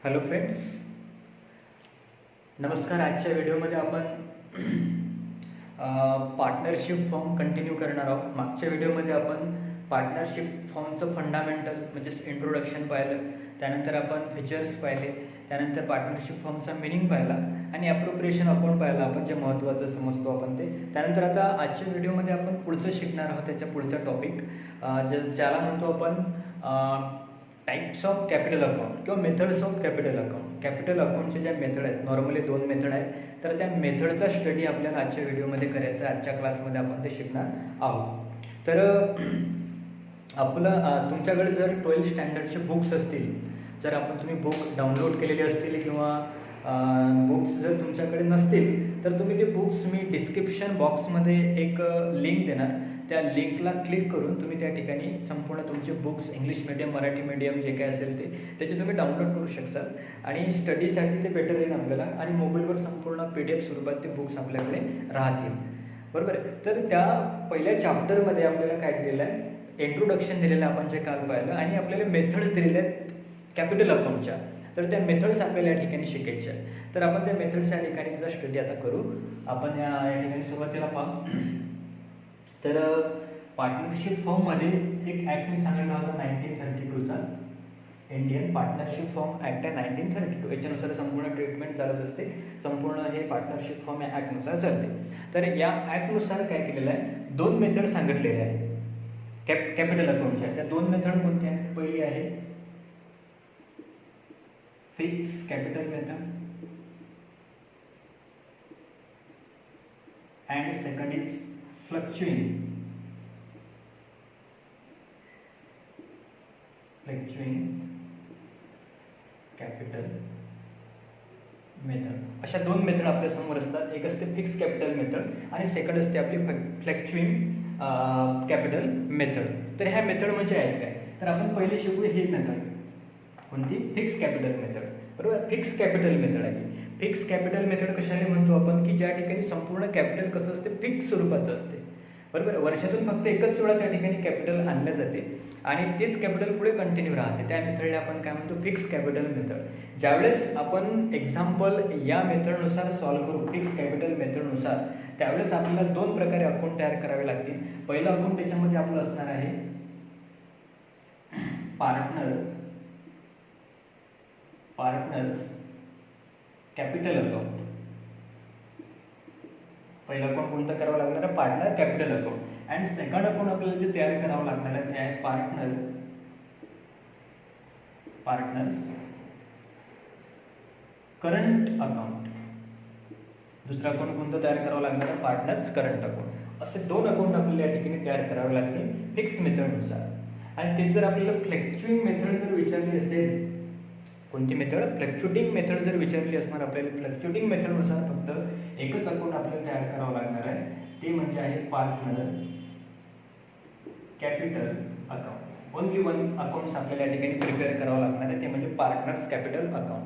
Hello friends, नमस्कार. आजच्या व्हिडिओमध्ये आपण पार्टनरशिप फॉर्म कंटिन्यू करणार आहोत. मागच्या व्हिडिओमध्ये आपण पार्टनरशिप फॉर्मचं फंडामेंटल म्हणजेच इंट्रोडक्शन पाहिलं, त्यानंतर आपण फीचर्स पाहिले, त्यानंतर पार्टनरशिप फॉर्मचा मिनिंग पाहिला आणि ॲप्रोप्रिएशन अकाउंट पाहिला आपण, जे महत्त्वाचं समजतो आपण ते. त्यानंतर आता आजच्या व्हिडिओमध्ये आपण पुढचं शिकणार आहोत, त्याच्या पुढचा टॉपिक ज्याला म्हणतो आपण टाइप्स ऑफ कॅपिटल अकाउंट किंवा methods of capital account. Capital अकाउंटचे ज्या मेथड आहेत, नॉर्मली 2 मेथड आहेत, तर त्या मेथडचा स्टडी आपल्याला आजच्या व्हिडिओमध्ये करायचा आहे. आजच्या क्लासमध्ये आपण ते शिकणार आहोत. तर आपलं तुमच्याकडे जर 12th स्टँडर्डचे बुक्स असतील, जर तुम्ही बुक डाउनलोड केलेले असतील किंवा बुक्स जर तुमच्याकडे नसतील, तर तुम्ही ते बुक्स मी डिस्क्रिप्शन बॉक्समध्ये एक लिंक देणार. त्या लिंकला क्लिक करून तुम्ही त्या ठिकाणी संपूर्ण तुमचे books, English medium, Marathi medium जे काय असेल त्याचे तुम्ही डाउनलोड करू शकता आणि स्टडीसाठी ते बेटर येईल आपल्याला. आणि मोबाईलवर संपूर्ण PDF स्वरूपात ते बुक्स आपल्याकडे राहतील, बरोबर आहे. तर त्या पहिल्या चॅप्टरमध्ये आपल्याला काय दिलेलं आहे, इंट्रोडक्शन दिलेलं आहे आपण जे काल पाहिलं, आणि आपल्याला मेथड्स दिलेल्या आहेत कॅपिटल अकाउंटच्या. तर त्या मेथड्स आपल्याला या ठिकाणी शिकायच्या आहेत. तर आपण त्या मेथड्स या ठिकाणी त्याचा स्टडी आता करू. आपण या ठिकाणी सुरुवातीला पाहू. तर पार्टनरशिप फॉर्ममध्ये एक ॲक्ट मी सांगितला होता 1932चा, इंडियन पार्टनरशिप फॉर्म ॲक्ट आहे 1932. याच्यानुसार संपूर्ण ट्रीटमेंट चालत असते, संपूर्ण हे पार्टनरशिप फॉर्म या ॲक्टनुसार चालते. तर या ॲक्टनुसार काय केलेलं आहे, 2 मेथड सांगितलेले आहे कॅपिटल अकाउंटच्या. त्या 2 मेथड कोणत्या आहेत? पहिली आहे fix capital method and second is fluctuating capital method. अशा 2 मेथड आपल्या समोर असतात. एक असते फिक्स कॅपिटल मेथड आणि सेकंड असते आपली फ्लक्चुइंग कॅपिटल मेथड. तर ह्या मेथड म्हणजे आहे काय, तर आपण पहिले शिकू ही मेथड कोणती, फिक्स कॅपिटल मेथड, बरोबर. फिक्स कॅपिटल मेथड आहे. फिक्स कॅपिटल मेथड कशाने म्हणतो आपण, की ज्या ठिकाणी संपूर्ण कॅपिटल कसं असते, फिक्स स्वरूपाचं असते, बरोबर. वर्षातून फक्त एकच वेळा त्या ठिकाणी कॅपिटल आणलं जाते आणि तेच कॅपिटल पुढे कंटिन्यू राहते. त्या मेथडला आपण काय म्हणतो, फिक्स कॅपिटल मेथड. ज्यावेळेस आपण एक्झाम्पल या मेथडनुसार सॉल्व्ह करू, फिक्स कॅपिटल मेथडनुसार, त्यावेळेस आपल्याला 2 प्रकारे अकाउंट तयार करावे लागतील. पहिलं अकाउंट त्याच्यामध्ये आपलं असणार आहे पार्टनर्स कॅपिटल अकाउंट. पहिलं अकाउंट कोणतं करावं लागणार आहे, partner capital account. And second account आपल्याला जे तयार करावं लागणार आहे ते आहे पार्टनर्स करंट अकाउंट. दुसरं अकाउंट कोणतं तयार करावं लागणार आहे, पार्टनर्स करंट अकाउंट. असे 2 अकाउंट आपल्याला या ठिकाणी तयार करावे लागतील फिक्स मेथडनुसार. आणि ते जर आपल्याला फ्लक्च्युइंग मेथड जर विचारली असेल, कोणती मेथड, फ्लक्च्युटिंग मेथड जर विचारली असणार आपल्याला, फ्लक्च्युटिंग मेथडनुसार फक्त एकच अकाउंट आपल्याला तयार करावं लागणार आहे, ते म्हणजे आहे partner capital account. Only 1 accounts आपल्याला या ठिकाणी प्रिपेअर करावं लागणार आहे, ते म्हणजे पार्टनर्स कॅपिटल अकाउंट.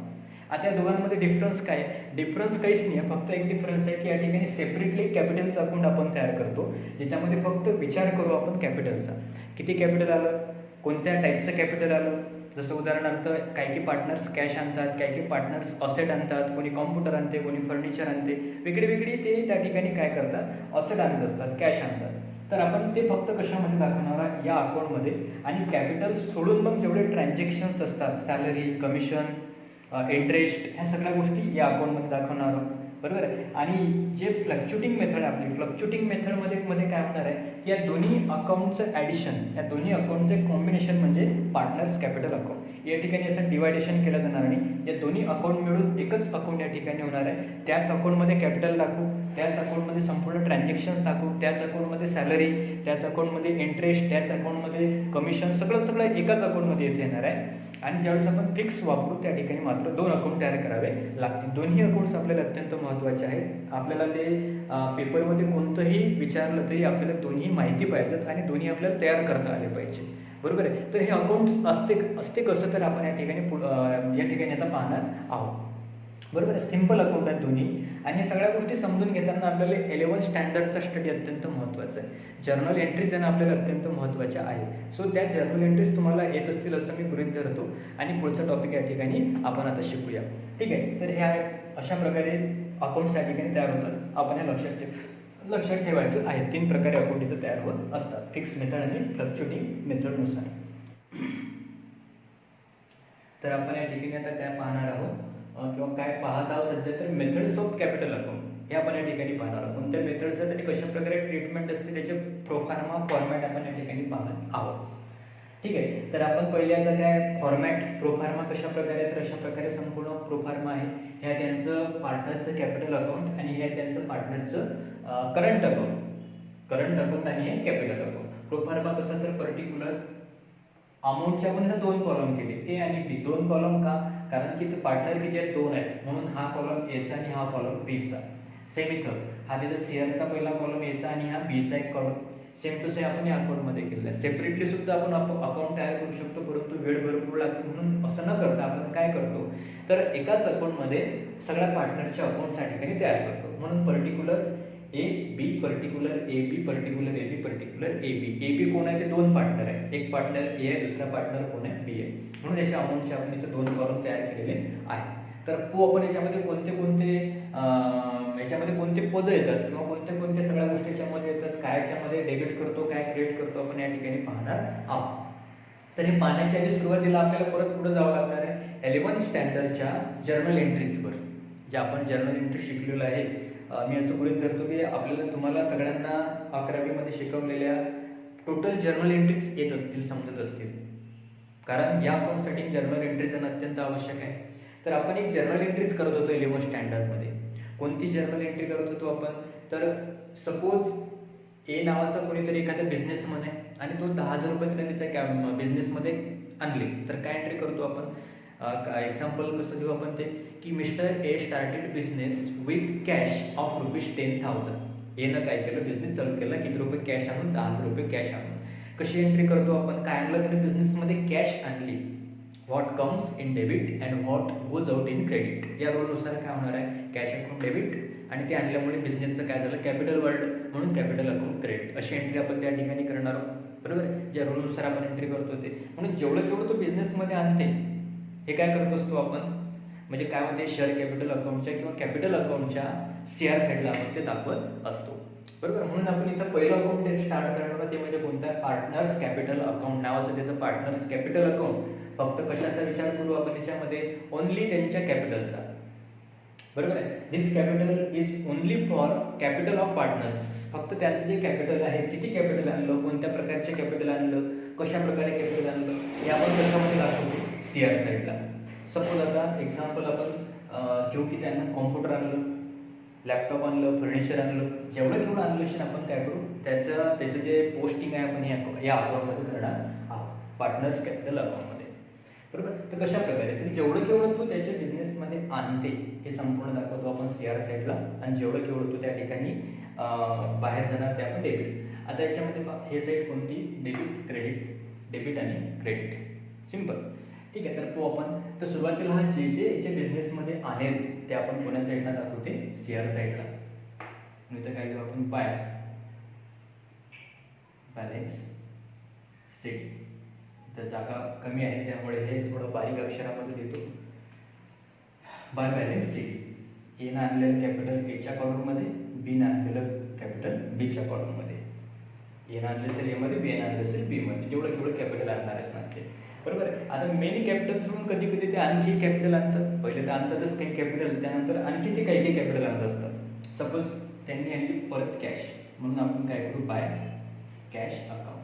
आता या दोघांमध्ये डिफरन्स काय आहे, डिफरन्स काहीच नाही आहे. फक्त एक डिफरन्स आहे की या ठिकाणी सेपरेटली कॅपिटलचं अकाउंट आपण तयार करतो, ज्याच्यामध्ये फक्त विचार करू आपण कॅपिटलचा, किती कॅपिटल आलं, कोणत्या टाईपचं कॅपिटल आलं. जसं उदाहरणार्थ काही पार्टनर्स कॅश आणतात, काही पार्टनर्स असेट आणतात, कोणी कॉम्प्युटर आणते, कोणी फर्निचर आणते, वेगळी वेगळी ते त्या ठिकाणी काय करतात, असेट आणत असतात, कॅश आणतात. तर आपण ते फक्त कशामध्ये दाखवणार आहे, या अकाउंटमध्ये. आणि कॅपिटल सोडून मग जेवढे ट्रान्झॅक्शन्स असतात, सॅलरी, कमिशन, इंटरेस्ट, ह्या सगळ्या गोष्टी या अकाउंटमध्ये दाखवणार आहोत, बरोबर आहे. आणि जे फ्लक्च्युटिंग मेथड आपली, फ्लक्च्युटिंग मेथडमध्ये काय होणार आहे की या दोन्ही अकाउंटचं ॲडिशन, या दोन्ही अकाउंटचं कॉम्बिनेशन म्हणजे पार्टनर्स कॅपिटल अकाउंट. या ठिकाणी असं डिवायडेशन केलं जाणार आणि या दोन्ही अकाउंट मिळून एकच अकाउंट या ठिकाणी होणार आहे. त्याच अकाउंटमध्ये कॅपिटल दाखवू, त्याच अकाउंटमध्ये संपूर्ण ट्रान्झॅक्शन्स दाखवू, त्याच अकाउंटमध्ये सॅलरी, त्याच अकाउंटमध्ये इंटरेस्ट, त्याच अकाउंटमध्ये कमिशन, सगळं एकाच अकाउंटमध्ये येथे येणार आहे. आणि ज्यावेळेस आपण फिक्स वापरू त्या ठिकाणी मात्र 2 अकाउंट तयार करावे लागतील. दोन्ही अकाउंट्स आपल्याला अत्यंत महत्त्वाचे आहेत. आपल्याला ते पेपरमध्ये कोणतंही विचारलं तरी आपल्याला दोन्ही माहिती पाहिजेत आणि दोन्ही आपल्याला तयार करता आले पाहिजे, बरोबर आहे. तर हे अकाउंट्स असते कसं, तर आपण या ठिकाणी आता पाहणार आहोत. बरोबर आहे. सिम्पल अकाउंट आहेत दोन्ही. आणि या सगळ्या गोष्टी समजून घेताना आपल्याला 11 स्टँडर्डचा स्टडी अत्यंत महत्त्वाचा आहे. जर्नल एंट्रीज आहे आपल्याला अत्यंत महत्त्वाच्या आहेत. सो त्या जर्नल एंट्रीज तुम्हाला येत असतील असं मी गृहीत धरतो. आणि पुढचा टॉपिक या ठिकाणी आपण आता शिकूया. ठीक आहे. तर ह्या अशा प्रकारे अकाउंट्स या ठिकाणी तयार होतात. आपण हे लक्षात ठेवायचं आहे. 3 प्रकारे अकाउंट इथं तयार होत असतात, फिक्स मेथड आणि फ्लक्च्युएटिंग मेथडनुसार. तर आपण या ठिकाणी आता काय पाहणार आहोत किंवा काय पाहत आहोत सध्या, तर मेथड्स ऑफ कॅपिटल अकाउंट हे आपण या ठिकाणी पाहणार आहोत. कोणत्या मेथड्स आहेत आणि कशा प्रकारे ट्रीटमेंट असते त्याचे प्रोफार्मा फॉर्मॅट आपण या ठिकाणी पाहत आहोत. ठीक आहे. तर आपण पहिल्याचा काय फॉर्मॅट प्रोफार्मा कशा प्रकारे, तर अशा प्रकारे संपूर्ण प्रोफार्मा आहे. ह्या त्यांचं पार्टनरचं कॅपिटल अकाउंट आणि हे त्यांचं पार्टनरचं करंट अकाउंट आणि हे कॅपिटल अकाउंट. प्रोफार्मा कसं, तर पर्टिक्युलर अमाऊंटच्या आपण 2 कॉलम केले, ए आणि बी. 2 कॉलम का, कारण की पार्टनर किती आहेत, 2 आहेत, म्हणून हा कॉलम एचा आणि हा कॉलम बीचा. सेम इथं हा त्याचा सीआरचा पहिला कॉलम एचा आणि हा बीचा एक कॉलम. सेम टू सेम आपण या अकाउंटमध्ये केलेलं आहे. सेपरेटली सुद्धा आपण अकाउंट तयार करू शकतो, परंतु वेळ भरपूर लागतो, म्हणून असं न करता आपण काय करतो, तर एकाच अकाउंटमध्ये सगळ्या पार्टनरच्या अकाउंट्स या ठिकाणी तयार करतो. म्हणून particular A B, particular A B, particular A B, particular A B. A B कोण आहे, ते 2 पार्टनर आहे. एक पार्टनर ए आहे, दुसरा पार्टनर कोण आहे, बी आहे. म्हणून याच्या अमाऊंटचे आपण इथे 2 कॉलम तयार केलेले आहे. तर आपण याच्यामध्ये कोणते पद येतात किंवा कोणत्या सगळ्या गोष्टी याच्यामध्ये येतात, काय याच्यामध्ये डेबिट करतो, काय क्रेडिट करतो, आपण या ठिकाणी पाहणार आहोत. तर हे पाहण्याच्या आधी सुरुवातीला आपल्याला परत पुढे जावं लागणार आहे 11 स्टँडर्डच्या जर्नल एंट्रीजवर. जे आपण जर्नल एंट्री शिकलेलं आहे, मी असं गृहीत धरतो की आपल्याला तुम्हाला सगळ्यांना 11वीमध्ये शिकवलेल्या टोटल जर्नल एंट्रीज येत असतील, समजत असतील, कारण या अकाउंटसाठी जर्नल एंट्रीज अत्यंत आवश्यक आहे. तर आपण एक जर्नल एंट्रीज करत होतो 11 स्टँडर्डमध्ये. कोणती जर्नल एंट्री करत होतो आपण, तर सपोज ए नावाचा कोणीतरी एखाद्या बिझनेसमध्ये आणि तो 10,000 रुपये त्याने त्याच्या बिझनेसमध्ये आणले, तर काय एंट्री करतो आपण. एक्झाम्पल कसं देऊ आपण ते, की mister A started business with cash of ₹10,000. एनं काय केलं, बिझनेस चालू केला, किती रुपये कॅश आणून, 10,000 रुपये कॅश आणून. कशी एंट्री करतो आपण, काय आणलं त्याने बिझनेसमध्ये, कॅश आणली. What comes in debit and what goes out in credit. या रूलनुसार काय होणार आहे, कॅश अकाउंट डेबिट आणि ते आणल्यामुळे बिझनेसचं काय झालं, कॅपिटल वर्ल्ड, म्हणून कॅपिटल अकाउंट क्रेडिट. अशी एंट्री आपण त्या ठिकाणी करणार आहोत. बरोबर, ज्या रूलनुसार आपण एंट्री करतो ते. म्हणून जेवढं तो बिझनेसमध्ये आणते हे काय करत असतो आपण, म्हणजे काय होते, शेअर कॅपिटल अकाउंटच्या किंवा कॅपिटल अकाउंटच्या सीआर साईडला आपण ते दाखवत असतो. बरोबर, म्हणून आपण इथं पहिलं अकाउंट स्टार्ट करणार ते म्हणजे कोणतं, पार्टनर्स कॅपिटल अकाउंट नावाचं त्याचं पार्टनर्स कॅपिटल अकाउंट. फक्त कशाचा विचार करू आपण याच्यामध्ये, ओनली त्यांच्या कॅपिटलचा. बरोबर आहे. This capital is only for capital of partners. फक्त त्यांचं जे कॅपिटल आहे, किती कॅपिटल आणलं, कोणत्या प्रकारचे कॅपिटल आणलं, कशा प्रकारे कॅपिटल आणलं, हे आपण कशामध्ये दाखवतो, सीआर साईडला. सपोज आता एक्झाम्पल आपण घेऊ की त्यांना कॉम्प्युटर आणलं, लॅपटॉप आणलं, फर्निचर आणलं, जेवढं आणलं आपण काय करू, त्याचं जे पोस्टिंग आहे आपण या अकाउंटमध्ये करणार आहोत, पार्टनर्स कॅपिटल अकाउंटमध्ये. बरोबर. तर कशा प्रकारे, तर जेवढं तो त्याच्या बिझनेसमध्ये आणते हे संपूर्ण दाखवतो आपण सीआर साईडला, आणि जेवढं तो त्या ठिकाणी बाहेर जाणार ते आपण डेबिट. आता याच्यामध्ये हे साईड कोणती, डेबिट आणि क्रेडिट. सिम्पल. ठीक आहे. तर तो आपण, तर सुरुवातीला हा जे याच्या बिझनेसमध्ये आणेल ते आपण कोणत्या साईडला दाखवते, सीआर साईडला. इथं काय देऊ आपण, बॅलन्स शीट. तर जागा कमी आहे त्यामुळे हे थोडं बारीक अक्षरामध्ये देतो. By balance sheet. एनं आणलेलं कॅपिटल एच्या कॉलममध्ये, बीनं आणलेलं कॅपिटल बीच्या कॉलममध्ये. एनं आणलं असेल एमध्ये, बीनं आणलं असेल बीमध्ये. जेवढं कॅपिटल आणणार असणार ते. बरोबर आहे. आता मेनी कॅपिटल सोडून कधी कधी ते आणखी कॅपिटल आणतात. पहिले तर आणतातच काही कॅपिटल, त्यानंतर आणखी ते काही कॅपिटल आणत असतात. सपोज त्यांनी आणली परत कॅश, म्हणून आपण काय करू, बाय कॅश अकाउंट.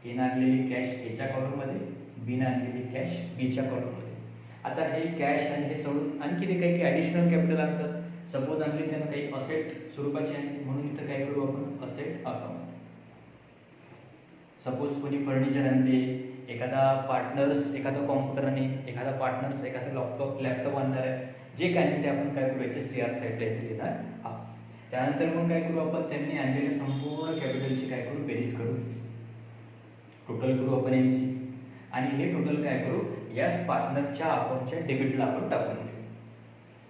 एनं आणलेली कॅश एच्या कॉलममध्ये, बीनं आणलेली कॅश बीच्या कॉलममध्ये. आता हे कॅश आणि हे सोडून आणखी ते काही ॲडिशनल कॅपिटल आणतात. सपोज आणली त्यांना काही असेट स्वरूपाची आणली, म्हणून इथं काय करू आपण, असेट अकाउंट. सपोज कोणी फर्निचर आणले, एखादा कॉम्प्युटर आणि एखादा पार्टनर्स एखादा लॅपटॉप आणणार आहे, जे काय नाही ते आपण काय करू, याचे सीआर साईडला इथे देणार आहोत. त्यानंतर मग काय करू आपण, त्यांनी आणलेल्या संपूर्ण कॅपिटलची काय करू, बेरीज करू, टोटल करू आपण यांची, आणि हे टोटल काय करू, याच पार्टनरच्या अकाउंटच्या डेबिटला आपण टाकून देऊ.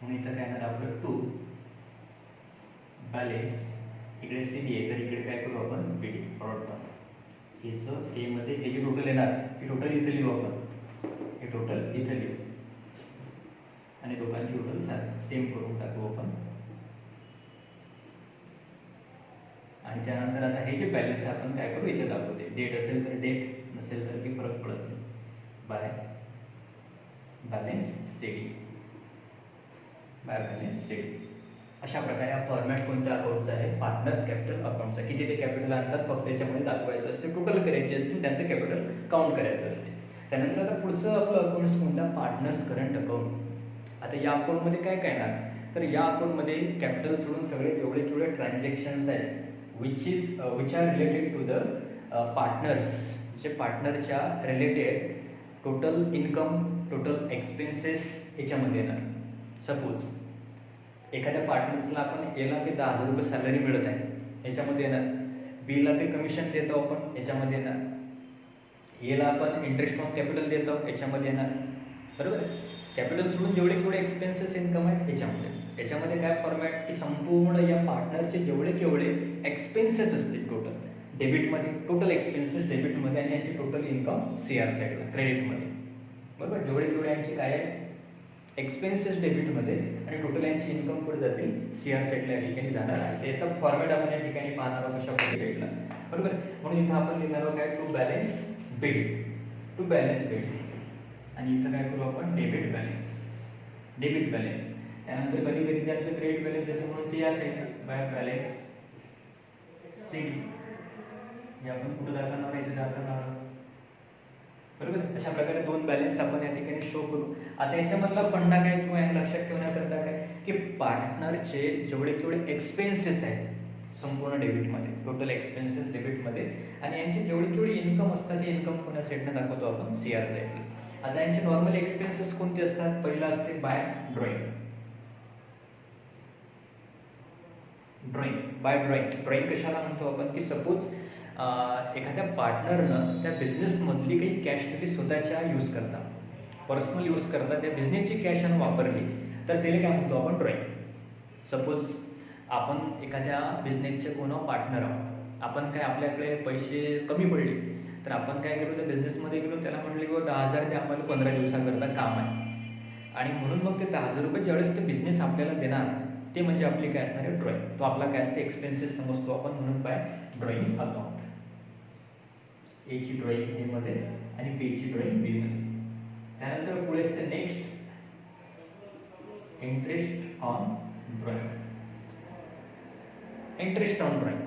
म्हणून इथं काय येणार आपलं 2 बॅलेन्स, इकडे CB आहे तर इकडे काय करू आपण BD प्रॉडक्ट ऑफ हेचं ए मध्ये हे जे टोटल येणार हे टोटल इथं लिहू आपण, हे टोटल इथं लिहू आणि दोघांची टोटल सेम करून टाकू आपण. आणि त्यानंतर आता हे जे बॅलन्स आहे आपण काय करू इथे दाखवते, डेट असेल तर डेट, नसेल तर काही फरक पडत नाही, by balance C D, by balance C D. अशा प्रकारे हा फॉर्मॅट कोणत्या अकाउंटचा आहे, पार्टनर्स कॅपिटल अकाउंटचा. किती ते कॅपिटल आणतात फक्त याच्यामध्ये दाखवायचं असते, टोटल करायचे असते, त्यांचं कॅपिटल काउंट करायचं असते. त्यानंतर आता पुढचं आपलं अकाउंट कोणता, पार्टनर्स करंट अकाउंट. आता या अकाउंटमध्ये काय काय येणार, तर या अकाउंटमध्ये कॅपिटल सोडून सगळे जेवढे ट्रान्झॅक्शन्स आहेत which are related to the partners, जे पार्टनरच्या related total income, total expenses याच्यामध्ये येणार. सपोज एखाद्या पार्टनर्सला आपण एला ते 10,000 रुपये सॅलरी मिळत आहे याच्यामध्ये येणार, बीला ते कमिशन देतो आपण याच्यामध्ये येणार, एला आपण इंटरेस्ट ऑन कॅपिटल देतो याच्यामध्ये येणार, बरोबर. कॅपिटल सोडून जेवढे एक्सपेन्सेस इन्कम आहेत याच्यामध्ये काय फॉर्मॅट की संपूर्ण या पार्टनरचे जेवढे एक्सपेन्सेस असतील टोटल डेबिटमध्ये, टोटल एक्सपेन्सेस डेबिटमध्ये आणि यांची टोटल इन्कम CR साईडला क्रेडिटमध्ये, बरोबर. जेवढे यांची काय आहे एक्सपेन्सेस डेबिटमध्ये आणि टोटल यांची इन्कम पुढे जातील CR साईडला या ठिकाणी जाणार आहे. त्याचा फॉर्मॅट आपण या ठिकाणी पाहणार आहोत कशा पद्धतीला, बरोबर. म्हणून इथं आपण लिहिणार आहोत काय, to balance BD, to balance BD. आणि इथं काय करू आपण डेबिट बॅलन्स, डेबिट बॅलन्स. त्यानंतर कधी कधी त्यांचं क्रेडिट बॅलन्स येते म्हणून ते असेल बाय बॅलन्स सीडी, हे आपण कुठं दाखवणार आहे, इथे दाखवणार आहोत, बरोबर. अशा प्रकारे 2 बॅलन्स आपण या ठिकाणी शो करू. आता याच्यामधला फंडा काय किंवा या लक्षात ठेवण्याकरता काय की पार्टनरचे जेवढे एक्सपेन्सेस आहेत संपूर्ण डेबिटमध्ये, टोटल एक्सपेन्सेस डेबिटमध्ये आणि यांची जेवढी इन्कम असतात ते इन्कम कोणत्या साईडनं दाखवतो आपण CR साईडला. आता यांचे नॉर्मल एक्सपेन्सेस कोणते असतात, पहिला असते बाय ड्रॉइंग, ड्रॉइंग कशाला म्हणतो आपण की सपोज एखाद्या पार्टनरनं त्या बिझनेसमधली काही कॅश तुम्ही स्वतःच्या यूज करता, पर्सनल यूज करता, त्या बिझनेसची कॅश वापरली तर त्याला काय म्हणतो आपण ड्रॉइंग. सपोज आपण एखाद्या बिझनेसचे कोणा पार्टनर आहोत, आपण काय आपल्याकडे पैसे कमी पडले तर आपण काय केलो, त्या बिझनेसमध्ये गेलो, त्याला म्हटले की 10,000 ते आम्हाला 15 दिवसाकरता काम आहे आणि म्हणून मग ते 10,000 रुपये ज्यावेळेस ते बिझनेस आपल्याला देणार ते म्हणजे आपली काय असणार आहे ड्रॉइंग. तो आपला काय असते एक्सपेन्सेस समजतो आपण, म्हणून बाय ड्रॉइंग अकाउंट. ए ची ड्रॉइंग ए मध्ये आणि बी ची ड्रॉइंग बी मध्ये. त्यानंतर पुढे असते next interest on drawing, interest on drawing.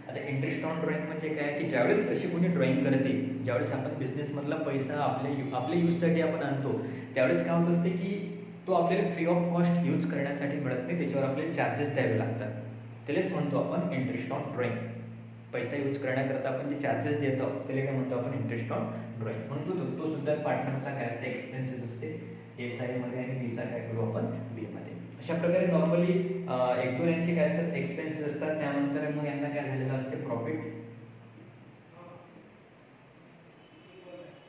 आता इंटरेस्ट ऑन ड्रॉइंग म्हणजे काय की ज्यावेळेस अशी कोणी ड्रॉइंग करते, ज्यावेळेस आपण बिझनेसमधला पैसा आपल्या यूजसाठी आपण आणतो त्यावेळेस काय होत असते की तो आपल्याला फ्री ऑफ कॉस्ट यूज करण्यासाठी मिळत नाही, त्याच्यावर आपल्याला चार्जेस द्यावे लागतात. त्यालाच म्हणतो आपण इंटरेस्ट ऑन ड्रॉइंग. पैसा यूज करण्याकरता आपण जे चार्जेस देतो त्याला काय म्हणतो आपण इंटरेस्ट ऑन ड्रॉइंग. म्हणून तो सुद्धा पार्टनरचा काय असते एक्सपेन्सेस असते ए साईडमध्ये आणि बीचा काय करू आपण बी मध्ये. अशा प्रकारे नॉर्मली 1-2 यांचे काय असतात एक्सपेन्सेस असतात. त्यानंतर मग यांना काय झालेलं असते प्रॉफिट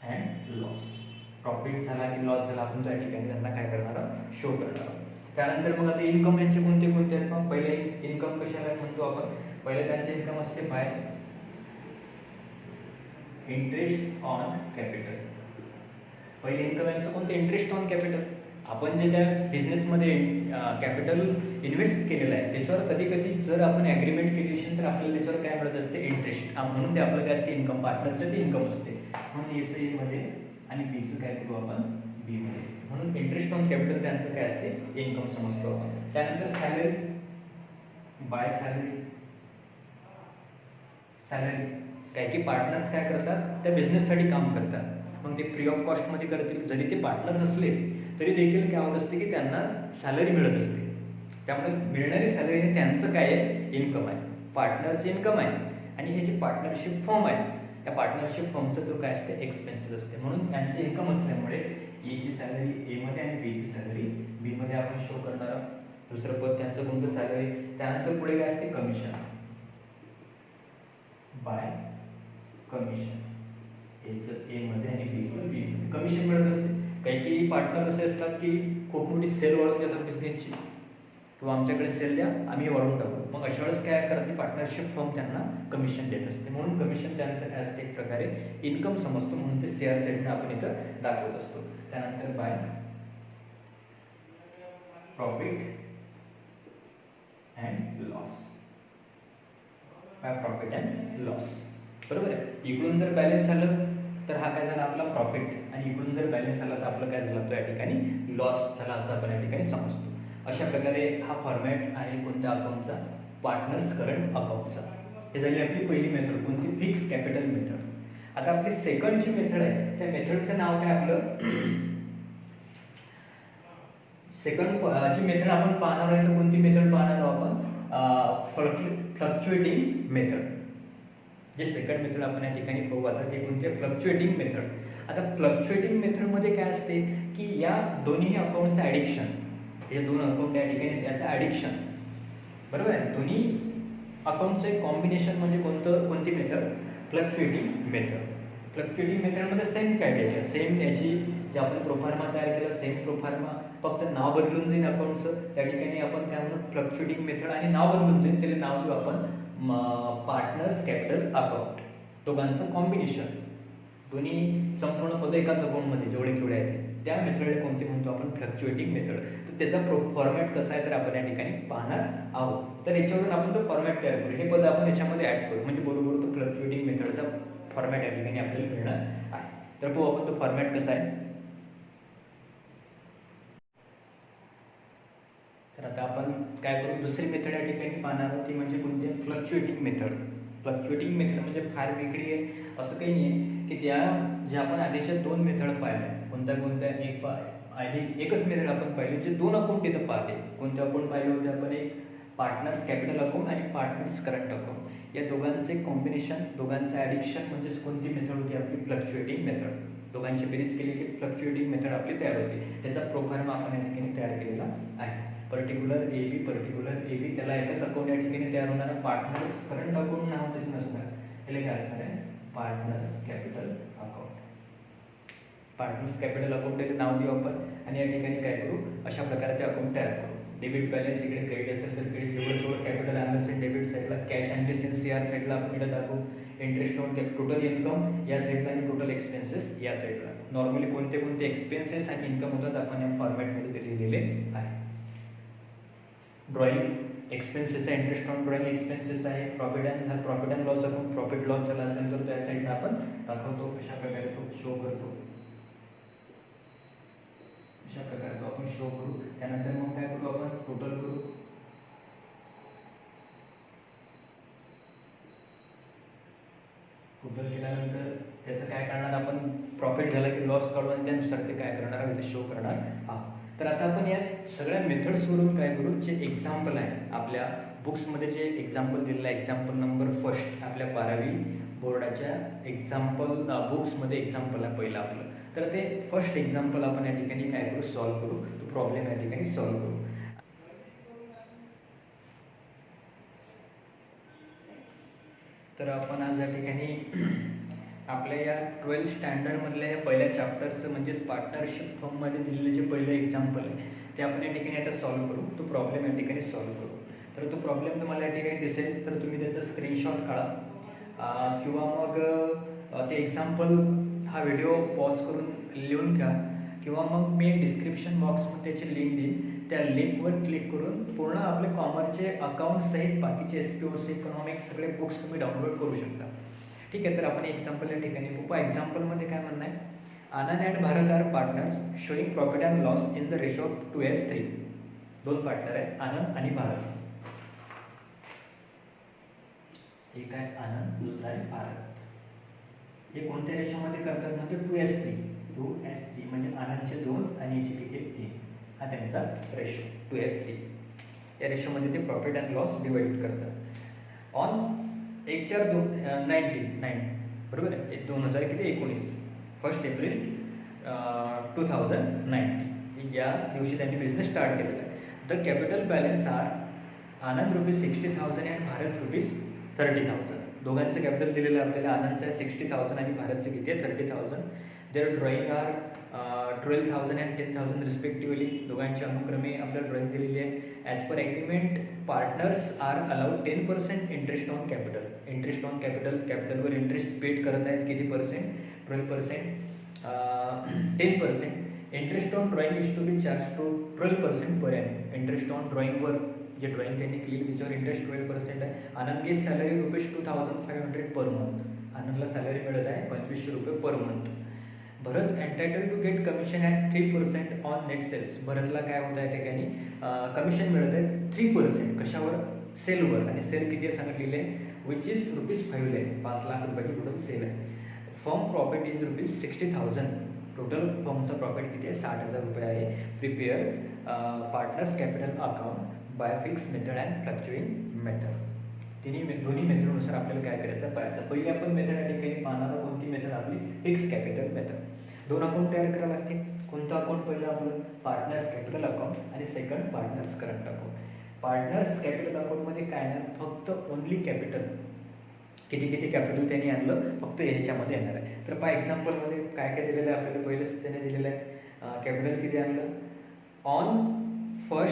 अँड लॉस. प्रॉफिट झाला की लॉस झाला आपण त्या ठिकाणी त्यांना काय करणार आहोत शो करणार आहोत. त्यानंतर मग आता इन्कम यांचे कोणते आहेत मग पहिले इन्कम कशाला म्हणतो आपण, पहिले त्यांचे इन्कम असते बाय इंटरेस्ट ऑन कॅपिटल. पहिले इन्कम यांचं कोणतं इंटरेस्ट ऑन कॅपिटल. आपण जे त्या बिझनेसमध्ये कॅपिटल इन्व्हेस्ट केलेलं आहे त्याच्यावर कधी कधी जर आपण ॲग्रीमेंट केली असेल तर आपल्याला त्याच्यावर काय मिळत असते इंटरेस्ट, म्हणून ते आपलं काय असते इन्कम पार्टनरचं ते इन्कम असते. म्हणून एचं ए मध्ये आणि बीचं काय करू आपण बी मध्ये. म्हणून इंटरेस्ट ऑन कॅपिटल त्यांचं काय असते इन्कम समजतो आपण. त्यानंतर सॅलरी बाय सॅलरी. सॅलरी काय की पार्टनर्स काय करतात त्या बिझनेससाठी काम करतात, मग ते फ्री ऑफ कॉस्टमध्ये करतील. जरी ते पार्टनर्स असले तरी देखील काय होत असते की त्यांना सॅलरी मिळत असते. त्यामुळे मिळणारी सॅलरी हे त्यांचं काय आहे इन्कम आहे, पार्टनरचं इन्कम आहे. आणि हे जे पार्टनरशिप फर्म आहे त्या पार्टनरशिप फर्मचं तो काय असते एक्सपेन्सेस असते. म्हणून त्यांचे इन्कम असल्यामुळे एची सॅलरी ए मध्ये आणि बीची सॅलरी बी मध्ये आपण शो करणार आहोत. दुसरं पद त्यांचं कोणतं सॅलरी. त्यानंतर पुढे काय असते कमिशन बाय कमिशन. एचं ए मध्ये आणि बीचं बी मध्ये कमिशन मिळत असते. काही पार्टनर असे असतात की खूप मोठी सेल वाढवून देतात बिझनेसची, किंवा आमच्याकडे सेल द्या आम्ही वाढवून टाकू, मग अशा वेळेस काय करते पार्टनरशिप फर्म त्यांना कमिशन देत असते, म्हणून कमिशन त्यांचं काय असते एक प्रकारे इन्कम समजतो, म्हणून ते CR सेटने आपण इथं दाखवत असतो. त्यानंतर by profit and loss, by profit and loss, बरोबर आहे. इकडून जर बॅलन्स आलं तर हा काय झाला आपला प्रॉफिट, आणि इकडून जर बॅलन्स आला तर आपलं काय झालं तो या ठिकाणी लॉस झाला असं आपण या ठिकाणी समजतो. अशा प्रकारे हा फॉर्मॅट आहे कोणत्या अकाउंटचा, पार्टनर्स करंट अकाउंटचा. हे झाली आपली पहिली मेथड कोणती, फिक्स कॅपिटल मेथड. आता आपली सेकंड जी मेथड आहे त्या मेथडचं नाव काय आपलं, सेकंड जी मेथड आपण पाहणार आहे तर कोणती मेथड पाहणार आहोत आपण, फ्लक्च्युएटिंग मेथड. जे सेकंड मेथड आपण या ठिकाणी पाहू आता ते कोणते, फ्लक्च्युएटिंग मेथड. आता फ्लक्च्युएटिंग मेथडमध्ये काय असते की या दोन्ही अकाउंटचं ॲडिक्शन, हे दोन अकाउंट या ठिकाणी त्याचं ॲडिक्शन, बरोबर आहे. दोन्ही अकाउंटचं एक कॉम्बिनेशन म्हणजे कोणती मेथड, फ्लक्च्युएटिंग मेथड. फ्लक्च्युएटिंग मेथडमध्ये सेम क्रायटेरिया, सेम याची जे आपण प्रोफार्मा तयार केला सेम प्रोफार्मा, फक्त नाव बदलून जाईल अकाउंटचं. त्या ठिकाणी आपण काय म्हणू फ्लक्च्युएटिंग मेथड, आणि नाव बदलून जाईल त्याला नाव देऊ आपण पार्टनर्स कॅपिटल अकाउंट. दोघांचं कॉम्बिनेशन, दोन्ही संपूर्ण पद एकाच अकाउंटमध्ये जेवढे केवढे आहेत त्या मेथडला कोणते म्हणतो आपण, फ्लक्च्युएटिंग मेथड. तर त्याचा फॉर्मॅट कसा आहे तर आपण या ठिकाणी पाहणार आहोत. तर याच्यावरून आपण तो फॉर्मॅट तयार करू, हे पद आपण याच्यामध्ये ॲड करू, म्हणजे बरोबर तो फ्लक्च्युएटिंग मेथडचा फॉर्मॅट या ठिकाणी आपल्याला मिळणार आहे. तर पाहू आपण तो फॉर्मॅट कसा आहे. तर आता आपण काय करू, दुसरी मेथड या ठिकाणी पाहणार आहोत ती म्हणजे कोणती, फ्लक्च्युएटिंग मेथड. फ्लक्च्युएटिंग मेथड म्हणजे फार वेगळी आहे असं काही नाही आहे की त्या ज्या आपण आधीच्या दोन मेथड पाहिल्या कोणत्या एकच मेथड आपण पाहिली जे दोन अकाउंट इथं पाहते. कोणते अकाउंट पाहिले होते आपण, एक पार्टनर्स कॅपिटल अकाउंट आणि पार्टनर्स करंट अकाउंट. या दोघांचे कॉम्बिनेशन, दोघांचं ॲडिक्शन म्हणजे कोणती मेथड होती आपली, फ्लक्च्युएटिंग मेथड. दोघांची बेरीज केली की फ्लक्च्युएटिंग मेथड आपली तयार होते. त्याचा प्रोफार्मा आपण या ठिकाणी तयार केलेला आहे. पर्टिक्युलर ए बी त्याला एकच अकाउंट या ठिकाणी तयार होणार. पार्टनर्स करंट अकाउंट नाव त्याचे नसणार, याला काय असणार आहे, partners capital account. Partners capital account त्याला नाव देऊ आपण, आणि या ठिकाणी काय करू, अशा प्रकारे ते अकाउंट तयार करू. डेबिट बॅलन्स इकडे क्रेडिट असेल तर क्रेडिट, जेवढं कॅपिटल ॲम्बेसेड डेबिट साईडला, कॅश अँड रिसीव्ह CR साईडला आपण इकडे दाखवू. इंटरेस्ट ऑन टोटल इन्कम या साईडला आणि टोटल एक्सपेन्सेस या साईडला. नॉर्मली कोणते एक्सपेन्सेस आणि इन्कम होतात आपण या फॉर्मॅटमध्ये ते लिहिलेले आहे. ड्रॉइंग एक्सपेन्सेस आहे, इंटरेस्ट ऑन ड्रॉइंग एक्सपेन्सेस आहे. Profit and loss account, profit loss झाला असेल तर त्या साईडला आपण दाखवतो. अशा प्रकारे तो शो करतो, अशा प्रकारे तो आपण शो करू. त्यानंतर मग काय करू आपण, टोटल करू. टोटल केल्यानंतर त्याचं काय करणार आपण, प्रॉफिट झाला की लॉस काढू आणि त्यानुसार ते काय करणार इथे शो करणार आहोत. तर आता आपण या सगळ्या मेथड्सवरून काय करू, जे एक्झाम्पल आहे आपल्या बुक्समध्ये जे एक्झाम्पल दिलेलं आहे, एक्झाम्पल नंबर फर्स्ट आपल्या 12वी बोर्डाच्या एक्झाम्पल बुक्समध्ये एक्झाम्पल आहे पहिलं आपलं. तर ते फर्स्ट एक्झाम्पल आपण या ठिकाणी काय करू, सॉल्व्ह करू. तो प्रॉब्लेम या ठिकाणी सॉल्व्ह करू. तर आपण आज या ठिकाणी आपल्या या 12th स्टँडर्डमधल्या या पहिल्या चॅप्टरचं म्हणजेच पार्टनरशिप फर्ममध्ये दिलेले जे पहिलं एक्झाम्पल आहे ते आपण या ठिकाणी आता सॉल्व्ह करू. तो प्रॉब्लेम या ठिकाणी सॉल्व्ह करू. तर तो प्रॉब्लेम तुम्हाला या ठिकाणी दिसेल तर तुम्ही त्याचा स्क्रीनशॉट काढा किंवा मग ते एक्झाम्पल हा व्हिडिओ पॉज करून लिहून घ्या, किंवा मग मी डिस्क्रिप्शन बॉक्समध्ये त्याची लिंक देईन. त्या लिंकवर क्लिक करून पूर्ण आपले कॉमर्सचे अकाउंट्ससहित बाकीचे SPOC इकॉनॉमिक्स सगळे बुक्स तुम्ही डाउनलोड करू शकता. ठीक आहे. तर आपण एक्झाम्पल या ठिकाणी बघू. एक्झाम्पलमध्ये काय म्हणणं आहे, Anand and Bharat are partners showing profit and loss in the ratio of 2:3. दोन पार्टनर आहे, आनंद आणि भारत. एक आहे आनंद, दुसरा आहे भारत. हे कोणत्या रेशोमध्ये करतात म्हणजे 2:3 म्हणजे आनंदचे 2 आणि याचे किती 3. हा त्यांचा रेशो 2:3. या रेशोमध्ये ते प्रॉफिट अँड लॉस डिवाइड करतात. ऑन 1/4/19 बरोबर आहे, 2019 1 एप्रिल 2019 या दिवशी त्यांनी बिझनेस स्टार्ट केलेला आहे. The capital balance are Anand ₹60,000 आणि भारत ₹30,000. दोघांचं कॅपिटल दिलेलं आपल्याला, आनंदचं आहे 60,000 आणि भारतचं किती आहे 30,000. Their drawing are 12,000 and 10,000 respectively दोघांची अनुक्रमे आपल्याला ड्रॉइंग दिलेली आहे. As per agreement partners are allowed 10% interest on capital. Interest on capital, कॅपिटलवर इंटरेस्ट पेड करत आहेत किती percent? 12%. 10%. Interest on drawing is to be charge to 12% per annum. Interest on ड्रॉइंगवर जे ड्रॉइंग त्यांनी केली त्याच्यावर इंटरेस्ट 12% आहे. Anand gets salary ₹2,500 per month. आनंदला सॅलरी मिळत आहे ₹2,500 per month. Bharat entitled to get commission at 3% on net sales. भरतला काय होत आहे ठिकाणी कमिशन मिळत आहे 3%. कशावर? सेलवर. आणि सेल किती आहे सांगितलेले आहे विच इज ₹5 आहे. 5 लाख रुपयाची टोटल सेल आहे. Firm profit is ₹60,000. टोटल फर्मचा प्रॉफिट किती आहे? ₹60,000 आहे. Prepare partners capital account by fix method and fluctuating method. दोन्ही मेथडनुसार आपल्याला काय करायचं पाहायचं. पहिली आपण मेथड या ठिकाणी पाहणार कोणती मेथड? आपली फिक्स कॅपिटल मेथड. 2 अकाउंट तयार करावं लागते. कोणतं अकाउंट पहिलं आपलं? पार्टनर्स कॅपिटल अकाउंट आणि second partners current account. Partners capital अकाउंटमध्ये काय ना फक्त ओनली कॅपिटल किती कॅपिटल त्यांनी आणलं फक्त ह्याच्यामध्ये येणार आहे. तर पहा एक्झाम्पलमध्ये काय काय दिलेलं आहे आपल्याला. पहिलेच त्याने दिलेलं आहे कॅपिटल किती आणलं ऑन 1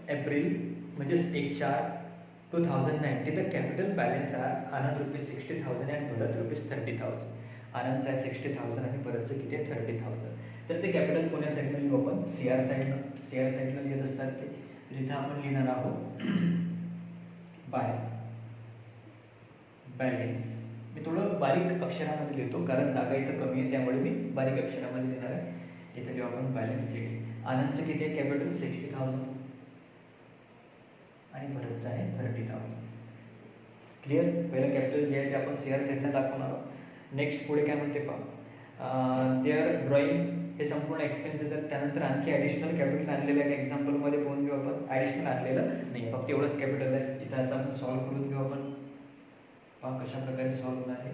एप्रिल म्हणजे 1/4/2019 the capital balance are Anand ₹60,000 and Bharat ₹30,000. आनंदचं आहे 60,000 आणि भरतचं किती आहे 30,000. तर ते कॅपिटल कोण्या साईडनं लिहू आपण? CR साईडनं. CR साईडनं लिहित असतात ते. तर इथं आपण लिहिणार आहोत बाय बॅलन्स. मी थोडं बारीक अक्षरामध्ये लिहितो कारण जागा इथं कमी आहे त्यामुळे मी बारीक अक्षरामध्ये लिहिणार आहे. इथं लिहू आपण बॅलन्स शीट. आनंदचं किती आहे कॅपिटल? 60,000 आणि भरतचं आहे 30,000. क्लिअर? पहिलं कॅपिटल जे आहे ते आपण CR साईडनं दाखवणार आहोत. नेक्स्ट पुढे काय म्हणते पहा देअर ड्रॉइंग हे संपूर्ण एक्सपेन्सेस आहेत. त्यानंतर आणखी ॲडिशनल कॅपिटल आणलेलं आहे. एक्झाम्पलमध्ये पाहून घेऊ आपण. ॲडिशनल आणलेलं नाही फक्त एवढंच कॅपिटल आहे. इथं असं आपण सॉल्व्ह करून घेऊ आपण. पहा कशा प्रकारे सॉल्व्ह होणार आहे.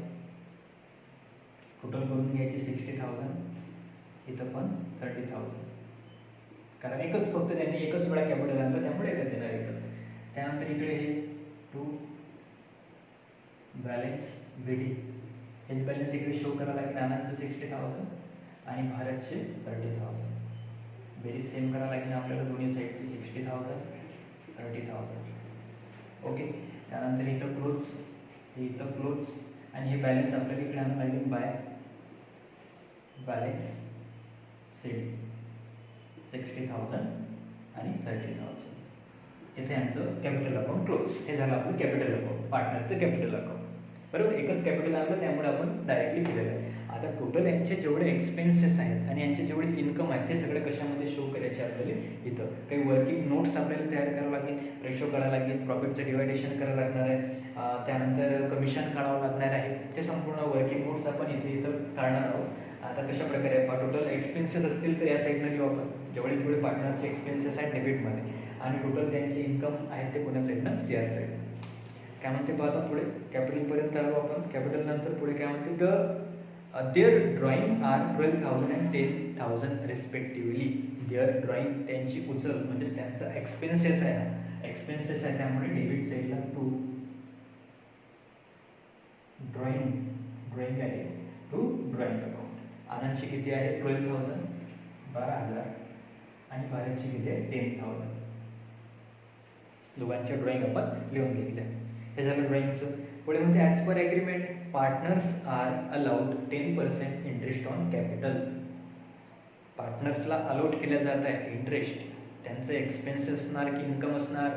टोटल करून घ्यायची 60,000 इथं पण 30,000 कारण एकच फक्त त्यांनी एकच वेळा कॅपिटल आणलं त्यामुळे एकच येणार इथं. त्यानंतर इकडे हे 2 बॅलन्स BD हेच बॅलन्स इकडे शो करायला लागेल. आनंदचं 60,000 आणि भारतचे 30,000. बेरीज सेम करायला लागेल आपल्याला दोन्ही साईडची 60,000 30,000. ओके. त्यानंतर इथं क्लोज हे इथं क्लोज आणि हे बॅलन्स आपल्याला इकडे आणावं लागेल बाय बॅलन्स शीट 60,000 आणि 30,000. इथे यांचं कॅपिटल अकाउंट क्लोज. हे झालं आपलं कॅपिटल अकाउंट पार्टनरचं कॅपिटल अकाउंट. बरोबर. एकच कॅपिटल आणलं त्यामुळे आपण डायरेक्टली केलेलं आहे. आता टोटल यांचे जेवढे एक्सपेन्सेस आहेत आणि यांचे जेवढे इन्कम आहेत ते सगळे कशामध्ये शो करायचे आपल्याला इथं. काही वर्किंग नोट्स आपल्याला तयार करावं लागेल. रेशो काढावं लागेल. प्रॉफिटचं डिवायडेशन करावं लागणार आहे. त्यानंतर कमिशन काढावं लागणार आहे. ते संपूर्ण वर्किंग नोट्स आपण इथं काढणार आहोत. आता कशा प्रकारे टोटल एक्सपेन्सेस असतील तर या साईडनं लिहू आपण. जेवढे पार्टनरचे एक्सपेन्सेस आहेत डेबिटमध्ये आणि टोटल त्यांचे इन्कम आहेत ते कोण्या साईडनं? CR side. काय म्हणते पाहता पुढे कॅपिटलपर्यंत आलो आपण. कॅपिटल नंतर पुढे काय म्हणते their drawing are 12,000 and 10,000 respectively. Their drawing त्यांची उचल म्हणजे त्यांचा एक्सपेन्सेस आहे त्यामुळे डेबिट साईडला 2 ड्रॉइंग आहे टू ड्रॉइंग अकाउंट. आनंदची किती आहे 12,000 12,000 आणि भारतची किती आहे 10,000. दोघांच्या ड्रॉइंग आपण लिहून घेतल्या. हे झालं ड्रॉइंगचं. पुढे म्हणते as per agreement partners are allowed 10% interest on capital. पार्टनर्सला अलाउड केलं जात आहे इंटरेस्ट. त्यांचं एक्सपेन्स असणार की इन्कम असणार?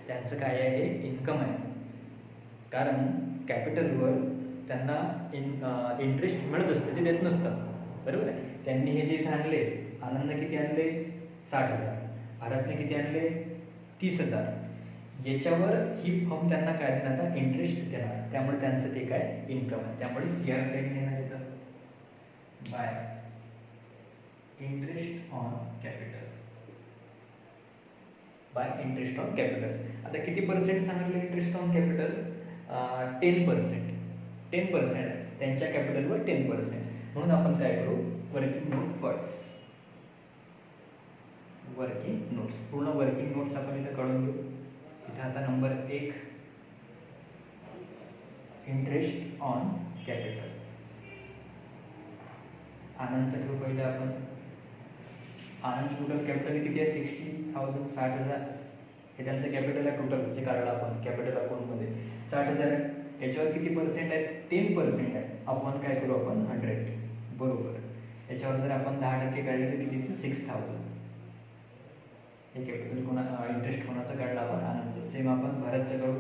त्यांचं काय आहे? इन्कम आहे कारण कॅपिटलवर त्यांना इंटरेस्ट मिळत असतं ते देत नसतं. बरोबर आहे. त्यांनी हे जे इथं आणले आनंदने किती आणले 60,000. भारतने किती आणले 30,000. याच्यावर ही फर्म त्यांना काय देणार? आता इंटरेस्ट देणार. त्यामुळे त्यांचं ते काय इन्कम आहे. त्यामुळे CR साईड येणार येतं bye interest on capital. Bye interest on capital. आता किती पर्सेंट सांगितलं इंटरेस्ट ऑन कॅपिटल? 10%. 10% आहे त्यांच्या कॅपिटलवर 10%. म्हणून आपण काय करू working node first. Working notes पूर्ण वर्किंग नोट्स आपण इथं काढून घेऊ. इथे आता नंबर 1 इंटरेस्ट ऑन कॅपिटल. आनंदचं ठेवू पहिले आपण आनंदची टोटल कॅपिटल किती आहे 60,000 60,000 हे त्यांचं कॅपिटल आहे टोटल जे काढलं आपण कॅपिटल अकाउंटमध्ये 60,000 आहे. याच्यावर किती पर्सेंट आहे 10% आहे. आपण काय करू आपण 100 बरोबर. याच्यावर जर आपण 10% काढले तर किती 6,000 हे कॅपिटल इंटरेस्ट कोणाचं काढलं आपण आनंदचं. सेम आपण भरतचं काढू.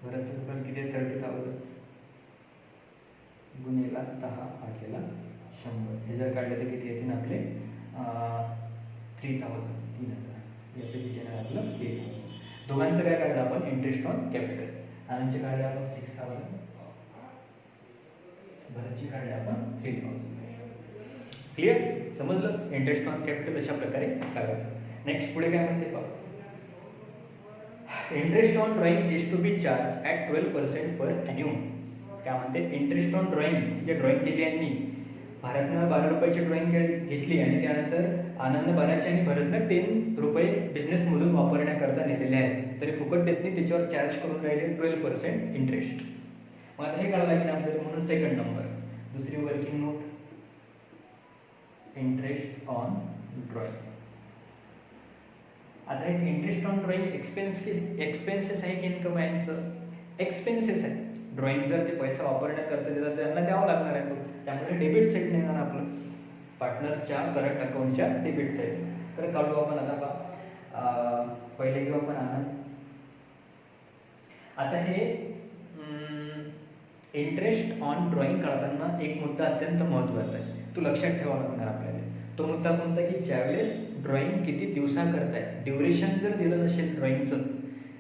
भरतचं टोटल किती आहे 30,000 गुणिले 10 भागिले 100 हे जर काढले तर किती येतील आपले 3,000 याचं किती येणार आपलं 3,000. दोघांचं काय काढलं आपण इंटरेस्ट ऑन कॅपिटल. आनंदचे काढले आपण 6,000 भरतची काढले आपण 3,000. क्लिअर समजलं इंटरेस्ट ऑन कॅपिटल अशा प्रकारे काढायचं. नेक्स्ट पुढे काय म्हणते पहा interest on drawing is to be charge at 12% per annum. काय म्हणते इंटरेस्ट ऑन ड्रॉइंग जे ड्रॉइंग केली यांनी भारतनं 12 रुपयाची ड्रॉइंग घेतली आणि त्यानंतर आनंद 12चे आणि भरतनं 10 रुपये बिझनेसमधून वापरण्याकरता नेलेले आहेत तरी फुकट देत नाही त्याच्यावर चार्ज करून राहिले 12% इंटरेस्ट. मग आता हे काढावं लागेल आपल्याला म्हणून सेकंड नंबर दुसरी working note interest on drawing. आता हे इंटरेस्ट ऑन ड्रॉइंग एक्सपेन्सेस आहे की इन्कम आहे यांचं एक्सपेन्सेस आहे. ड्रॉइंग जर ते पैसा वापरण्याकरता देतात त्यांना द्यावं लागणार आहे त्यामुळे डेबिट साईड येणार आपलं पार्टनरच्या करंट अकाउंटच्या डेबिट साईड. तर काढू आपण आता पहा पहिले घेऊ आपण आनंद. आता हे इंटरेस्ट ऑन ड्रॉइंग काढताना एक मुद्दा अत्यंत महत्त्वाचा आहे तो लक्षात ठेवावा लागणार आपल्याला. तो मुद्दा कोणता की ज्यावेळेस ड्रॉइंग किती दिवसा करताय ड्युरेशन जर दिलं नसेल ड्रॉइंगचं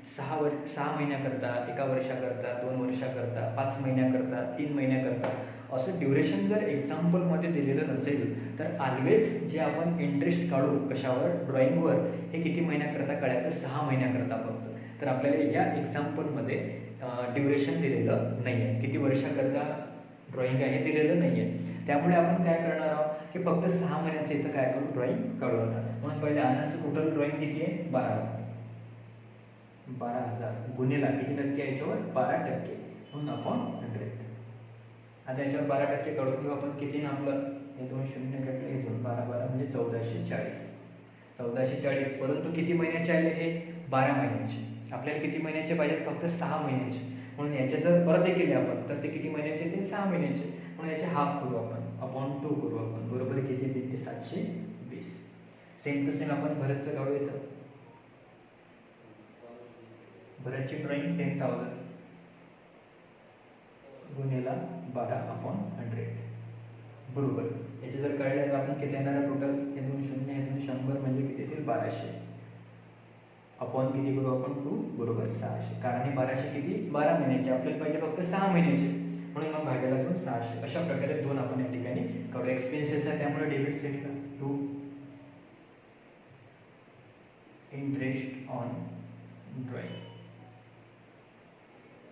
6 महिन्याकरता 1 वर्षाकरता 2 वर्षाकरता 5 महिन्याकरता 3 महिन्याकरता असं ड्युरेशन जर एक्झाम्पलमध्ये दिलेलं नसेल तर ऑलवेज जे आपण इंटरेस्ट काढू कशावर ड्रॉइंगवर हे किती महिन्याकरता काढायचं 6 महिन्याकरता फक्त. तर आपल्याला या एक्झाम्पलमध्ये ड्युरेशन दिलेलं नाही आहे किती वर्षाकरता ड्रॉइंग आहे दिलेलं नाही आहे. त्यामुळे आपण काय करणार आहोत की फक्त 6 महिन्याचं इथं काय करू ड्रॉइंग काढू आता. म्हणून पहिले आनंदचं टोटल ड्रॉइंग किती आहे 12,000 गुन्हेला किती टक्के याच्यावर 12% म्हणून आपण 100. आता याच्यावर 12% काढून घेऊ आपण किती ना आपलं हे 2 शून्य काढले हे 2 12 12 म्हणजे 1440 परंतु किती महिन्याचे आले हे 12 महिन्याचे. आपल्याला किती महिन्याचे पाहिजेत फक्त 6 महिन्याचे. म्हणून याचे जर अर्धे केले आपण तर ते किती महिन्याचे ते 6 महिन्याचे. म्हणून याचे हाफ करू आपण अपॉन 2 करू आपण बरोबर किती येते ते 720. सेम टू सेम आपण भरतचं काढू येतं. भरतची ड्रॉइंग 10,000 गुणिले 12/100 बरोबर. याचे जर कळले तर आपण किती येणार टोटल हे 2 शून्य हे 2 100 म्हणजे किती येतील 1200 अपॉन किती करू आपण 2 बरोबर 600. कारण हे 1200 किती 12 महिन्याचे आपल्याला पाहिजे फक्त 6 महिन्याचे म्हणून मग भागायला करून 600. अशा प्रकारे 2 आपण या ठिकाणी काढू. एक्सपेन्सेस आहे त्यामुळे डेबिट साईडला 2 इंटरेस्ट ऑन ड्रॉइंग.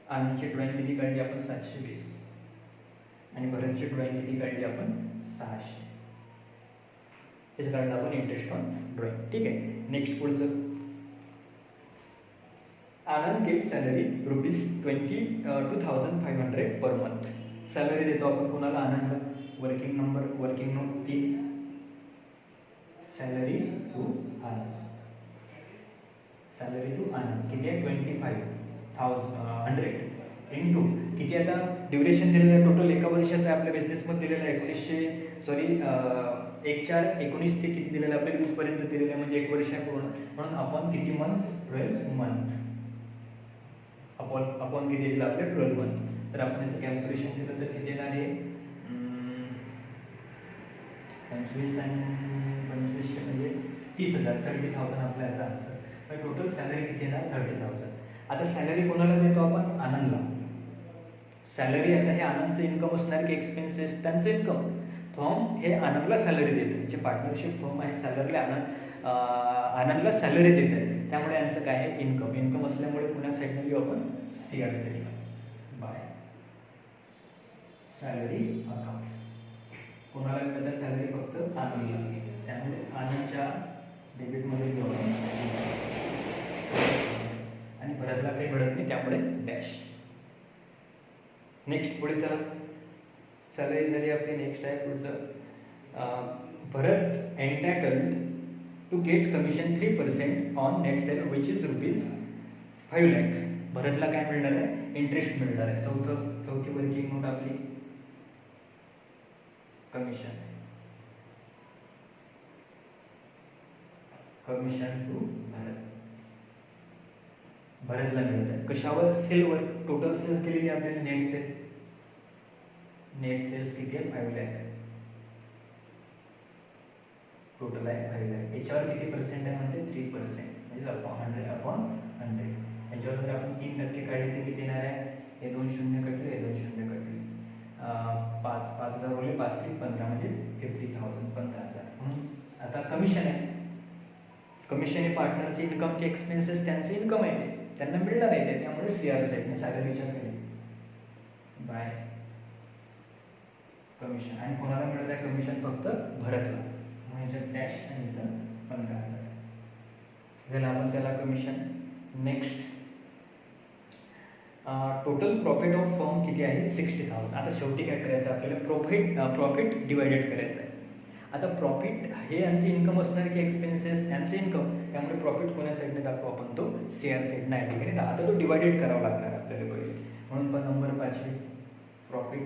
आनंदची ड्रॉइंग किती काढली आपण 720 आणि भरतची ड्रॉइंग किती काढली आपण 600. हेच काढलं आपण इंटरेस्ट ऑन ड्रॉइंग. ठीक आहे. नेक्स्ट पुढचं Anand get salary ₹22,500 per month. Salary देतो आपण कोणाला आनंदला. Working number working note 3 salary to Anand. Salary to Anand किती आहे 25,100 इंटू किती आता ड्युरेशन दिलेलं आहे टोटल एका वर्षाचं आहे आपल्या बिझनेसमध्ये दिलेलं आहे 1/4/19 ते किती दिलेलं आहे आपल्या 20 पर्यंत दिलेलं आहे म्हणजे 1 वर्ष आहे पूर्ण. म्हणून आपण किती मंथ्स 12 मंथ अपॉन किती दिलं आपल्या 12 मंथ. तर आपण याचं कॅल्क्युलेशन केलं तर किती येणार आहे 25 आणि 25 म्हणजे 30,000 30,000 आपला याचा आन्सर. तर टोटल सॅलरी किती येणार 30,000. आता सॅलरी कोणाला देतो आपण आनंदला. सॅलरी आता हे आनंदचं इन्कम असणार की एक्सपेन्सेस त्यांचं इन्कम. फर्म हे आनंदला सॅलरी देते जे पार्टनरशिप फर्म आहे सॅलरीला आनंदला सॅलरी देत आहे त्यामुळे यांचं काय आहे इन्कम असल्यामुळे पुन्हा साईडला घेऊ आपण CR साईडला बाय सॅलरी अकाउंट. कोणाला मिळतं सॅलरी फक्त आनंदला त्यामुळे आनंदच्या डेबिटमध्ये घेऊ आणि भरतला काही मिळत नाही त्यामुळे डॅश. नेक्स्ट पुढे चला सॅलरी झाली आपली. नेक्स्ट आहे पुढचं Bharat entitled to get commission 3% on net sale which is rupees 5 lakh. भरतला काय मिळणार आहे? इंटरेस्ट मिळणार आहे. चौथी वर्किंग नोट आपली कमिशन टू भरतला मिळत आहे. कशावर? सेलवर. टोटल सेल्स केलेली आपल्याला नेट सेल्स किती आहे? 5 लाख. टोटल आहे 5 लाख. याच्यावर किती पर्सेंट आहे? म्हणजे 3%, म्हणजे 100/100. याच्यावर जर आपण 3% काढले तर किती येणार आहे? हे 2 शून्य कटले, हे 2 शून्य कटले. 5,000 बोलले, 5 3 15 म्हणजे 50,000, 15,000. म्हणून आता कमिशन आहे. कमिशन हे पार्टनरचे इन्कम की एक्सपेन्सेस त्यांचे इन्कम आहे, ते त्यांना मिळणार आहे ते. त्यामुळे सीआर साईडने सागर विचार केले बाय कमिशन. आणि कोणाला मिळत आहे कमिशन? फक्त भरतला. म्हणजे डॅश आणि इथं 15,000 झालं. आपण त्याला commission. Next total profit of firm किती आहे? 60,000. आता शेवटी काय करायचं आपल्याला? प्रॉफिट डिवायडेड करायचं आहे. आता प्रॉफिट हे यांचे इन्कम असणार की एक्सपेन्सेस यांचे इन्कम, त्यामुळे प्रॉफिट कोणत्या साईडने दाखवू आपण? तो सीआर साईडने आहे, ठीक आहे. आता तो डिवायडेड करावा लागणार आपल्याला पहिले. म्हणून पण नंबर 5 प्रॉफिट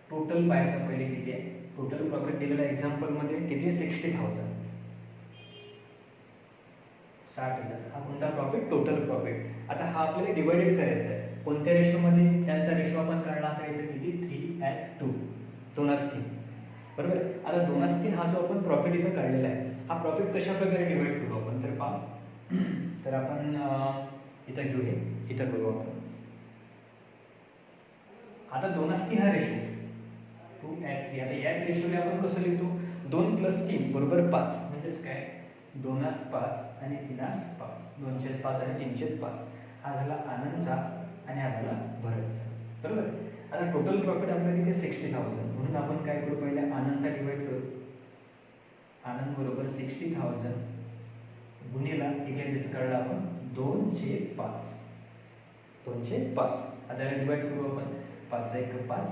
टोटल पाहायचा पहिले किती आहे. टोटल प्रॉफिट दिलेला एक्झाम्पलमध्ये किती आहे? 60,000. 60,000 हा कोणता प्रॉफिट? Total profit. आता हा आपल्याला डिवायडेड करायचा आहे. कोणत्या रेशोमध्ये? त्यांचा रेशो आपण काढला आता इथे किती? 3:2. 2:3. बरोबर. आता 2:3 हा जो आपण प्रॉफिट इथं काढलेला आहे, हा प्रॉफिट कशा प्रकारे डिवाइड करू आपण? तर पहा, तर आपण इथं घेऊ, हे इथं करू आपण. आता 2:3 हा रेशो 2:3. आता याच रेशोने आपण कसं लिहितो? 2 + 3 = 5. म्हणजेच काय? 2:5 आणि 3:5. 2/5 आणि 3/5. हा झाला आनंदचा आणि हा झाला भरतचा. बरोबर. आता टोटल प्रॉफिट आपल्याला किती? 60,000. म्हणून आपण काय करू? पहिले आनंदचा डिवाइड करू. आनंद बरोबर 60,000 गुणिला किती आहे त्याचं काढलं आपण? 2/5. 2/5. आता याला डिवाइड करू आपण. 5 × 5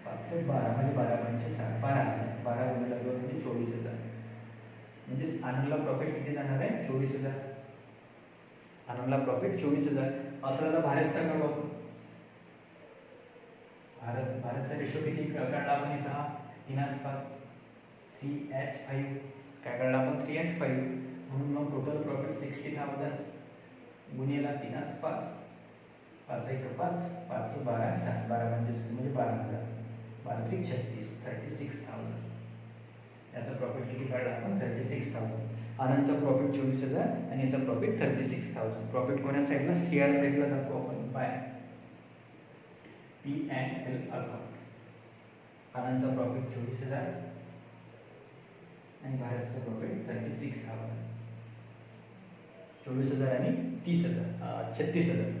5 12 म्हणजे 12×5 = 12,000. 12 गुणिला 2 म्हणजे 24,000. म्हणजे आनंदला प्रॉफिट किती जाणार आहे? 24,000. आनंदला प्रॉफिट 24,000. असं झालं. भारतचा काढू आपण. भारतचा रेशो किती काढला आपण इथं? 3:5. 3/5 काय काढला आपण? 3/5. म्हणून मग टोटल प्रॉफिट 60,000 गुणिला 3/5. 5 × 5 5 12 60. 12 म्हणजे 12,000. 12 3 36. 36,000. याचा प्रॉफिट किती काढला आपण? 36,000. आनंदचा प्रॉफिट 24,000 आणि याचा प्रॉफिट 36,000. प्रॉफिट कोण्या साईडला? सीआर साईडला दाखवू आपण बाय P&L अकाउंट. आनंदचा प्रॉफिट 24,000 आणि भारतचा प्रॉफिट 36,000. 24,000 आणि 30,000 36,000.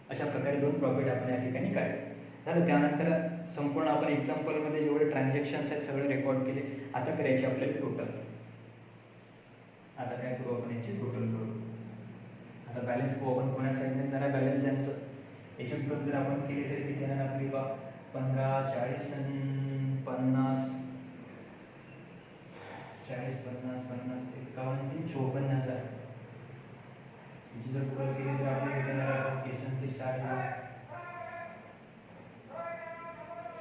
अशा प्रकारे 2 प्रॉफिट आपण या ठिकाणी काढले. झालं. त्यानंतर संपूर्ण आपण एक्झाम्पलमध्ये जेवढे ट्रान्झॅक्शन्स आहेत सगळे रेकॉर्ड केले. आता करायचे आपल्याला टोटल. आता काय करू आपण? याची टोटल करू. आता बॅलन्स पाहू आपण. कोणा साईडने येणार आहे बॅलन्स यांचं? याची टोटल जर आपण केली तर किती येणार आपली? 15 40 आणि 50 40 50 50 51 54,000. याची जर टोटल केली तर आपल्याला येणार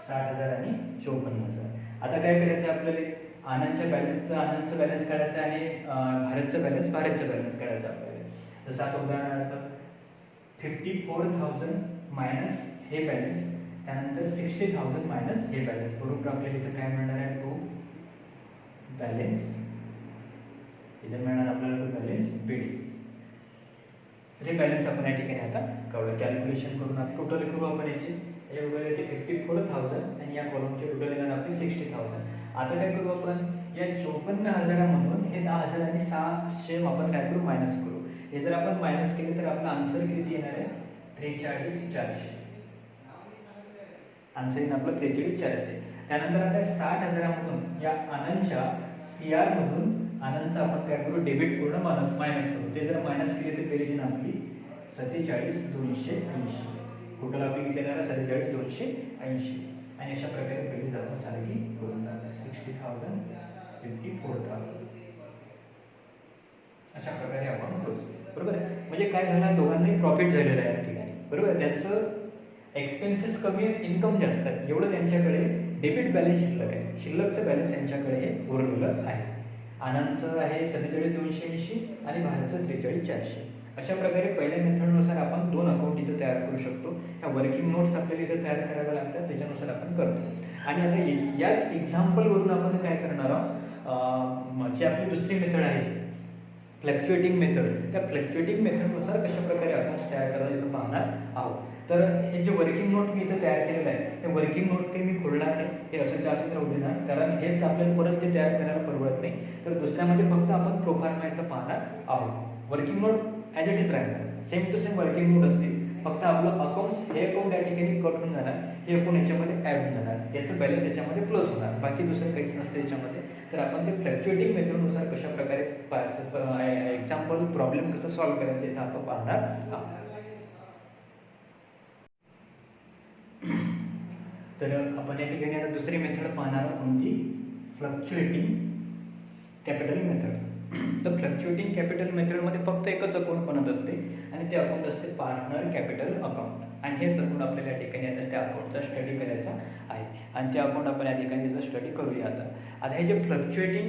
60,000 आणि 54,000. आता काय करायचं आपल्याला? आनंदच्या बॅलन्सचं बॅलन्स काढायचं आणि भारतचं बॅलन्स काढायचं आपल्याला. जसं आता उदाहरणार्थ 54,000 मायनस हे बॅलन्स, त्यानंतर 60,000 मायनस हे बॅलन्स करून आपल्याला इथं काय मिळणार आहे? To balance. इथं मिळणार आपल्याला टू बॅलन्स बीडी. तर हे बॅलन्स आपण या ठिकाणी आता कळलं. कॅल्क्युलेशन करून असं टोटल करू आपण याची. हे बघा येते 54,000 आणि या कॉलमचे टोटल येणार आपली 60,000. आता काय करू आपण? या 54,000 मधून हे 10,000 आणि 600 आपण काय करू? मायनस करू. हे जर आपण मायनस केले तर आपला आन्सर किती येणार आहे? 43,400. आन्सर येईल आपलं 43,400. त्यानंतर आता 60,000 मधून या आनंदच्या सीआर मधून आनंदचा आपण काय करू? डेबिट पूर्ण मायनस करू. ते जर मायनस केले तर बेरीज आपली 47,280. टोटल आपली किती येणार 47,280 आणि अशा प्रकारे बेरीज आपण सारखी करून टाकू 60,000 54,000 अशा प्रकारे आपण करू. बरोबर आहे. म्हणजे काय झालं, दोघांनाही प्रॉफिट झालेलं आहे या ठिकाणी. बरोबर, त्यांचं एक्सपेन्सेस कमी आहेत, इन्कम जास्त आहे, एवढं त्यांच्याकडे डेबिट बॅलन्स शिल्लक आहे. शिल्लकचं बॅलन्स यांच्याकडे हे उरलेलं आहे. आनंदचं आहे 47,280 आणि भारतचं 43,400. अशा प्रकारे पहिल्या मेथडनुसार आपण 2 अकाउंट इथं तयार करू शकतो. ह्या वर्किंग नोट्स आपल्याला इथं तयार कराव्या लागतात, त्याच्यानुसार आपण करतो. आणि आता याच एक्झाम्पलवरून आपण काय करणार आहोत, जी आपली दुसरी मेथड आहे फ्लक्च्युएटिंग मेथड, त्या फ्लक्च्युएटिंग मेथडनुसार कशा प्रकारे अकाउंट्स तयार करायला इथं पाहणार आहोत. तर हे जे वर्किंग नोट मी इथं तयार केलेलं आहे, ते वर्किंग नोट काही मी खोलणार नाही, हे असं जास्त राहू देणार, कारण हेच आपल्याला परत ते तयार करायला परवडत नाही. तर दुसऱ्यामध्ये फक्त आपण प्रोफार्माचं पाहणार आहोत. Working note as it is राहणार, same to same working note असतील, फक्त आपलं अकाउंट्स हे अकाउंट या ठिकाणी कट होऊन जाणार, हे अकाउंट याच्यामध्ये ॲड होऊन जाणार, याचं बॅलन्स याच्यामध्ये प्लस होणार, बाकी दुसरं काहीच नसतं याच्यामध्ये. तर आपण ते फ्लक्च्युएटिंग मेथडनुसार कशा प्रकारे एक्झाम्पल प्रॉब्लेम कसं सॉल्व्ह करायचं इथं आपण पाहणार आहोत. तर आपण या ठिकाणी आता दुसरी मेथड पाहणार आहोत, कोणती, फ्लक्च्युएटिंग कॅपिटल मेथड. तर फ्लक्च्युएटिंग कॅपिटल मेथडमध्ये फक्त एकच अकाउंट बनत असते आणि ते अकाउंट असते पार्टनर कॅपिटल अकाउंट. आणि हेच अकाउंट आपल्याला या ठिकाणी आता त्या अकाउंटचा स्टडी करायचा आहे आणि ते अकाउंट आपण या ठिकाणी त्याचा स्टडी करूया. आता हे जे फ्लक्च्युएटिंग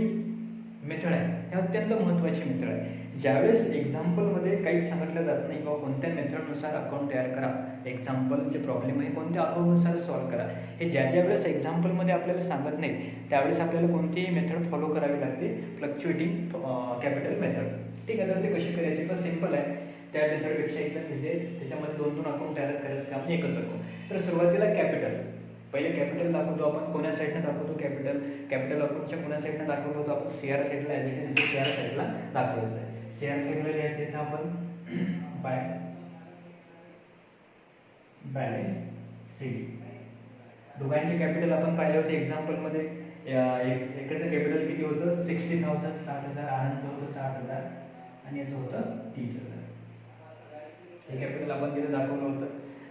मेथड आहे हे अत्यंत महत्त्वाची मेथड आहे. ज्यावेळेस एक्झाम्पलमध्ये काहीच सांगितलं जात नाही किंवा कोणत्या मेथडनुसार अकाउंट तयार करा, एक्झाम्पल जे प्रॉब्लेम आहे कोणत्या अकाउंटनुसार सॉल्व्ह करा, हे ज्या वेळेस एक्झाम्पलमध्ये आपल्याला सांगत नाही त्यावेळेस आपल्याला कोणतीही मेथड फॉलो करावी लागते, फ्लक्च्युएटिंग कॅपिटल मेथड. ठीक आहे. तर ते कशी करायची, पण सिम्पल आहे, त्या मेथडपेक्षा एकदम इझी आहे. त्याच्यामध्ये 2 अकाउंट तयार करायचं काम, एकच अकाउंट. तर सुरुवातीला कॅपिटल, पहिले कॅपिटल दाखवतो आपण, कोण्या साईडनं दाखवतो कॅपिटल अकाउंटच्या कोण्या साईडनं दाखवतो होतो आपण, सीआर साईडला, ॲज इट इज सीआर साईडला दाखवायचं आहे. सीआर साईडला लिहायचं इथं आपण बाय बॅलन्स सी. दोघांचे कॅपिटल आपण पाहिले होते एक्झाम्पलमध्ये, एकाचं कॅपिटल किती होतं 60,000 60,000, आनंदचं होतं 60,000 आणि याचं होतं 30,000. हे कॅपिटल आपण तिथे दाखवलं होतं.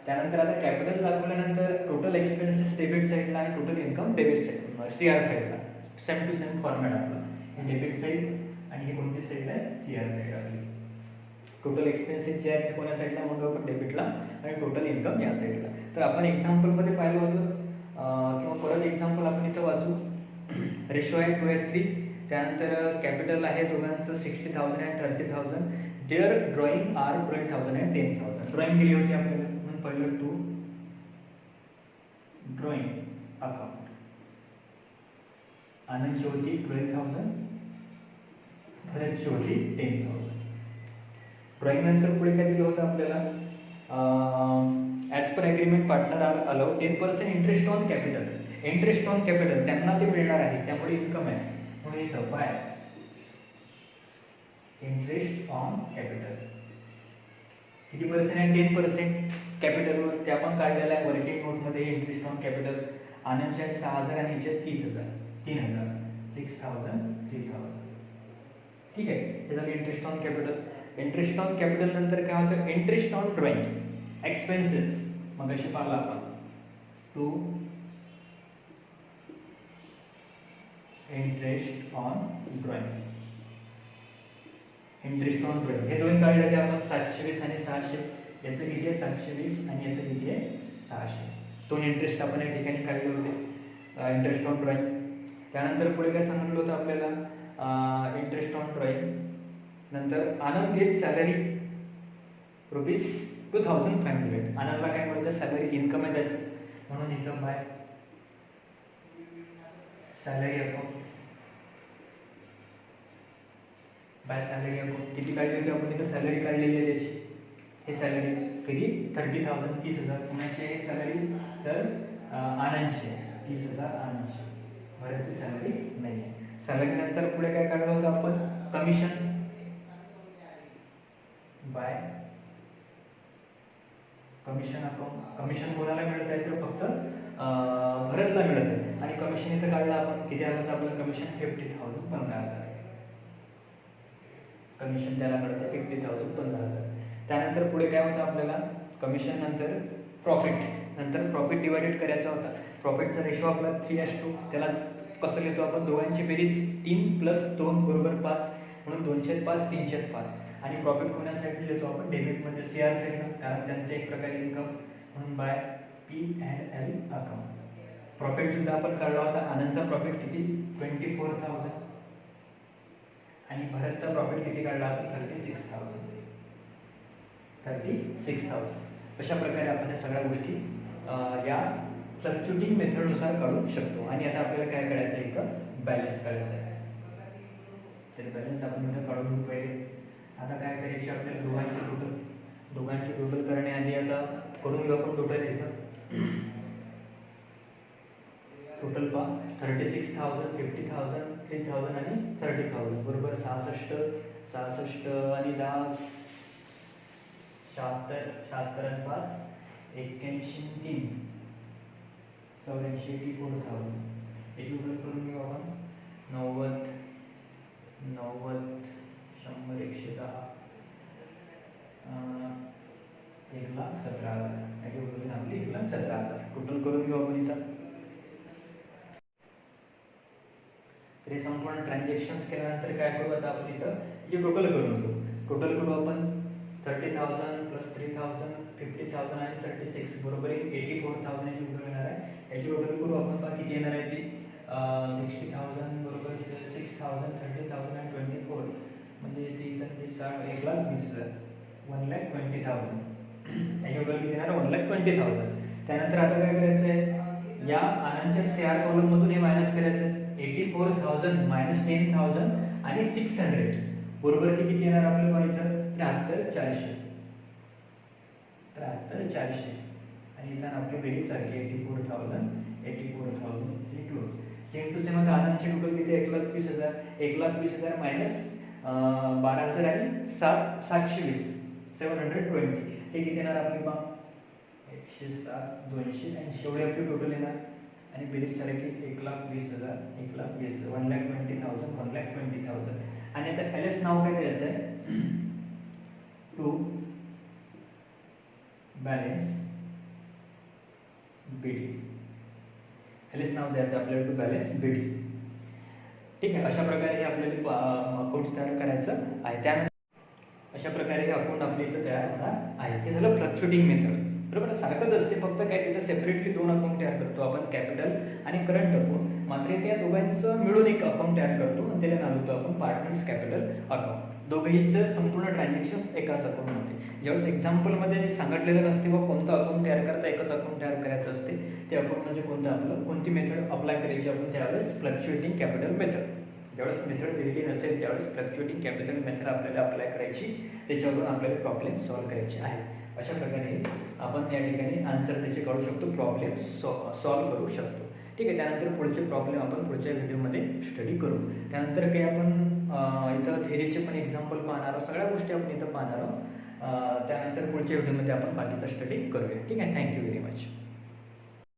त्यानंतर आता कॅपिटल दाखवल्यानंतर टोटल एक्सपेन्सेस डेबिट साईडला आणि total income debit side, CR साईडला, सेम टू सेम फॉर्मॅट आपला. हे डेबिट साईड आणि हे कोणती साईड आहे, सीआर साईड आपली. टोटल एक्सपेन्सेस जे आहेत ते कोण्या साईडला म्हणतो आपण, डेबिटला, आणि टोटल इन्कम या साईडला. तर आपण एक्झाम्पलमध्ये पाहिलं होतं, किंवा परत एक्झाम्पल आपण इथं वाचू. रेशो आहे 2:3. त्यानंतर कॅपिटल आहे दोघांचं 60,000 and 30,000. Their drawing are 12,000 and 10,000. Drawing दिली होती आपल्याला, म्हणून पहिलं टू ड्रॉइंग अकाउंट. आनंदची होती 12,000, भरतची होती 10,000. ड्रॉइंग नंतर पुढे काय दिलं होतं आपल्याला, as per agreement partner are allowed 10% interest on capital. Interest on capital त्यांना ते मिळणार आहे, त्यामुळे इन्कम आहे, म्हणून इथं बाय इंटरेस्ट ऑन कॅपिटल. किती पर्सेंट आहे, 10% कॅपिटलवर, ते आपण काढलेलं आहे वर्किंग नोटमध्ये. इंटरेस्ट ऑन कॅपिटल आनंदच्या 6,000 आणि ह्याच्यात 30,000, 3,000, 6,000, 3,000. ठीक आहे. हे झालं interest on capital. Interest on capital नंतर काय होतं, इंटरेस्ट ऑन ड्रॉइंग एक्सपेन्सेस. मग अशी पाहिलं आपण to interest on drawing. Interest on drawing हे दोन काढले ते आपण 720 आणि 600. याचं किती आहे 720 आणि याचं किती आहे 600. दोन इंटरेस्ट आपण या ठिकाणी काढले होते, इंटरेस्ट ऑन ड्रॉइंग. त्यानंतर पुढे काय सांगितलं होतं आपल्याला, इंटरेस्ट ऑन ड्रॉइंग नंतर आनंद गेट सॅलरी ₹2,500. आनंदला काय मिळतं, सॅलरी, इन्कम आहे त्याचं, म्हणून इथं by salary account. By salary account किती काढली होती आपण इथं, सॅलरी काढलेली आहे त्याची. हे सॅलरी किती 30,000, 30,000. कुणाची आहे सॅलरी, तर आनंदची 30,000 आनंदची. भरतची सॅलरी नाही आहे. सॅलरी नंतर पुढे काय काढलं होतं आपण, commission. By commission account. Commission कोणाला मिळत आहे, तर फक्त भरतला मिळत आहे. आणि कमिशन इथं काढलं आपण, किती आलं होतं आपलं कमिशन 50,000, 15,000. कमिशन त्याला मिळतं 50,000, 15,000. त्यानंतर पुढे काय होतं आपल्याला, कमिशन नंतर प्रॉफिट, नंतर प्रॉफिट डिवायडेड करायचा होता. प्रॉफिटचा रेशो आपला 3:2, त्याला कसं लिहितो आपण, दोघांची बेरीज 3 + 2 = 5, म्हणून 2/5 3/5. आणि प्रॉफिट कोण्या साईडला लिहितो आपण, डेबिटमध्ये CR साईडला, कारण त्यांचं एक प्रकारे इन्कम, म्हणून बाय P&L अकाउंट. प्रॉफिट सुद्धा आपण काढला होता. आनंदचा प्रॉफिट किती, 24,000, आणि भरतचा प्रॉफिट किती काढला होता, 36,000. अशा प्रकारे आपण या सगळ्या गोष्टी या फ्लक्च्युएटिंग मेथडनुसार काढू शकतो. आणि आता आपल्याला काय करायचं आहे, इथं बॅलन्स करायचं आहे. तर बॅलन्स आपण इथं काढून घेऊ पहिले. आता काय करायचे आपल्याला, दोघांची टोटल करण्याआधी आता करून घेऊ आपण टोटल. इथं टोटल पहा, 36,000, 50,000, 3,000 आणि 30,000 बरोबर 66 आणि 10, 76 आणि 5, 81, 3, 84, 84,000. याची टोटल करून घेऊ आपण. 90, 100, 110, 1,17,000. याची टोटल आपली 1,17,000 टोटल करून घेऊ आपण इथं. तर हे संपूर्ण ट्रान्झॅक्शन्स केल्यानंतर काय करू, आता आपण इथं जे टोटल करून घेऊ. टोटल करू आपण 30,000 + 3,000, 50,000 आणि 36 बरोबर 84,000 याची टोटल येणार आहे. याची टोटल करू आपण, पहा किती येणार आहे ती, 60,000 बरोबर 6,000, 30,000 आणि 24 म्हणजे 30 आणि 60, 1,20,000, 1,20,000. याची टोटल किती येणार, 1,20,000. त्यानंतर आता काय करायचं आहे, या आनंदच्या CR कॉलममधून हे मायनस करायचं आहे. 84,000 - 10,000 आणि 600 बरोबर ते किती येणार आपल्याला इथं, 73,400. आणि इथं आपली बेरीज सारखी 84,000 हे क्लोज. सेम टू सेम आता आनंदची टोटल किती, 1,20,000, 1,20,000 मायनस 12,000 आणि 720, 720 हे किती येणार आपली, पहा 107, 280 एवढी आपली टोटल येणार. आणि बेरीज सारखी 1,20,000, 1,20,000, 1,20,000. आणि आता LS नाव काय द्यायचं आहे, टू बॅलन्स BD. LS नाव द्यायचं आपल्याला, टू बॅलन्स BD. ठीक आहे. अशा प्रकारे हे आपल्याला अकाउंट तयार करायचं आहे. त्यानंतर अशा प्रकारे हे अकाउंट आपल्या इथं तयार होणार आहे. हे झालं फ्लक्च्युएटिंग मेथड. बरोबर, सारखंच असते, फक्त काय तिथं सेपरेटली 2 अकाउंट तयार करतो आपण, कॅपिटल आणि करंट अकाउंट. मात्र त्या दोघांचं मिळून एक अकाउंट तयार करतो आणि त्याला नाव देतो आपण पार्टनर्स कॅपिटल अकाउंट. दोघीचं संपूर्ण ट्रान्झॅक्शन्स एकाच अकाउंटमध्ये. ज्यावेळेस एक्झाम्पलमध्ये सांगितलेलं नसते व कोणतं अकाउंट तयार करता, एकच अकाउंट तयार करायचं असते. ते अकाउंट म्हणजे कोणतं, आपलं कोणती मेथड अप्लाय करायची आपण, त्यावेळेस फ्लक्च्युएटिंग कॅपिटल मेथड. ज्यावेळेस मेथड दिलेली नसेल त्यावेळेस फ्लक्च्युएटिंग कॅपिटल मेथड आपल्याला अप्लाय करायची, त्याच्यावरून आपल्याला प्रॉब्लेम सॉल्व्ह करायचे आहे. अशा प्रकारे आपण या ठिकाणी आन्सर त्याचे काढू शकतो, प्रॉब्लेम सॉल्व्ह करू शकतो. ठीक आहे. त्यानंतर पुढचे प्रॉब्लेम आपण पुढच्या व्हिडिओमध्ये स्टडी करू. त्यानंतर काही आपण इथं थेरीचे पण एक्झाम्पल पाहणार आहोत, सगळ्या गोष्टी आपण इथं पाहणार आहोत. त्यानंतर पुढच्या व्हिडिओमध्ये आपण बाकीचा स्टडी करूया. ठीक आहे. Thank you very much.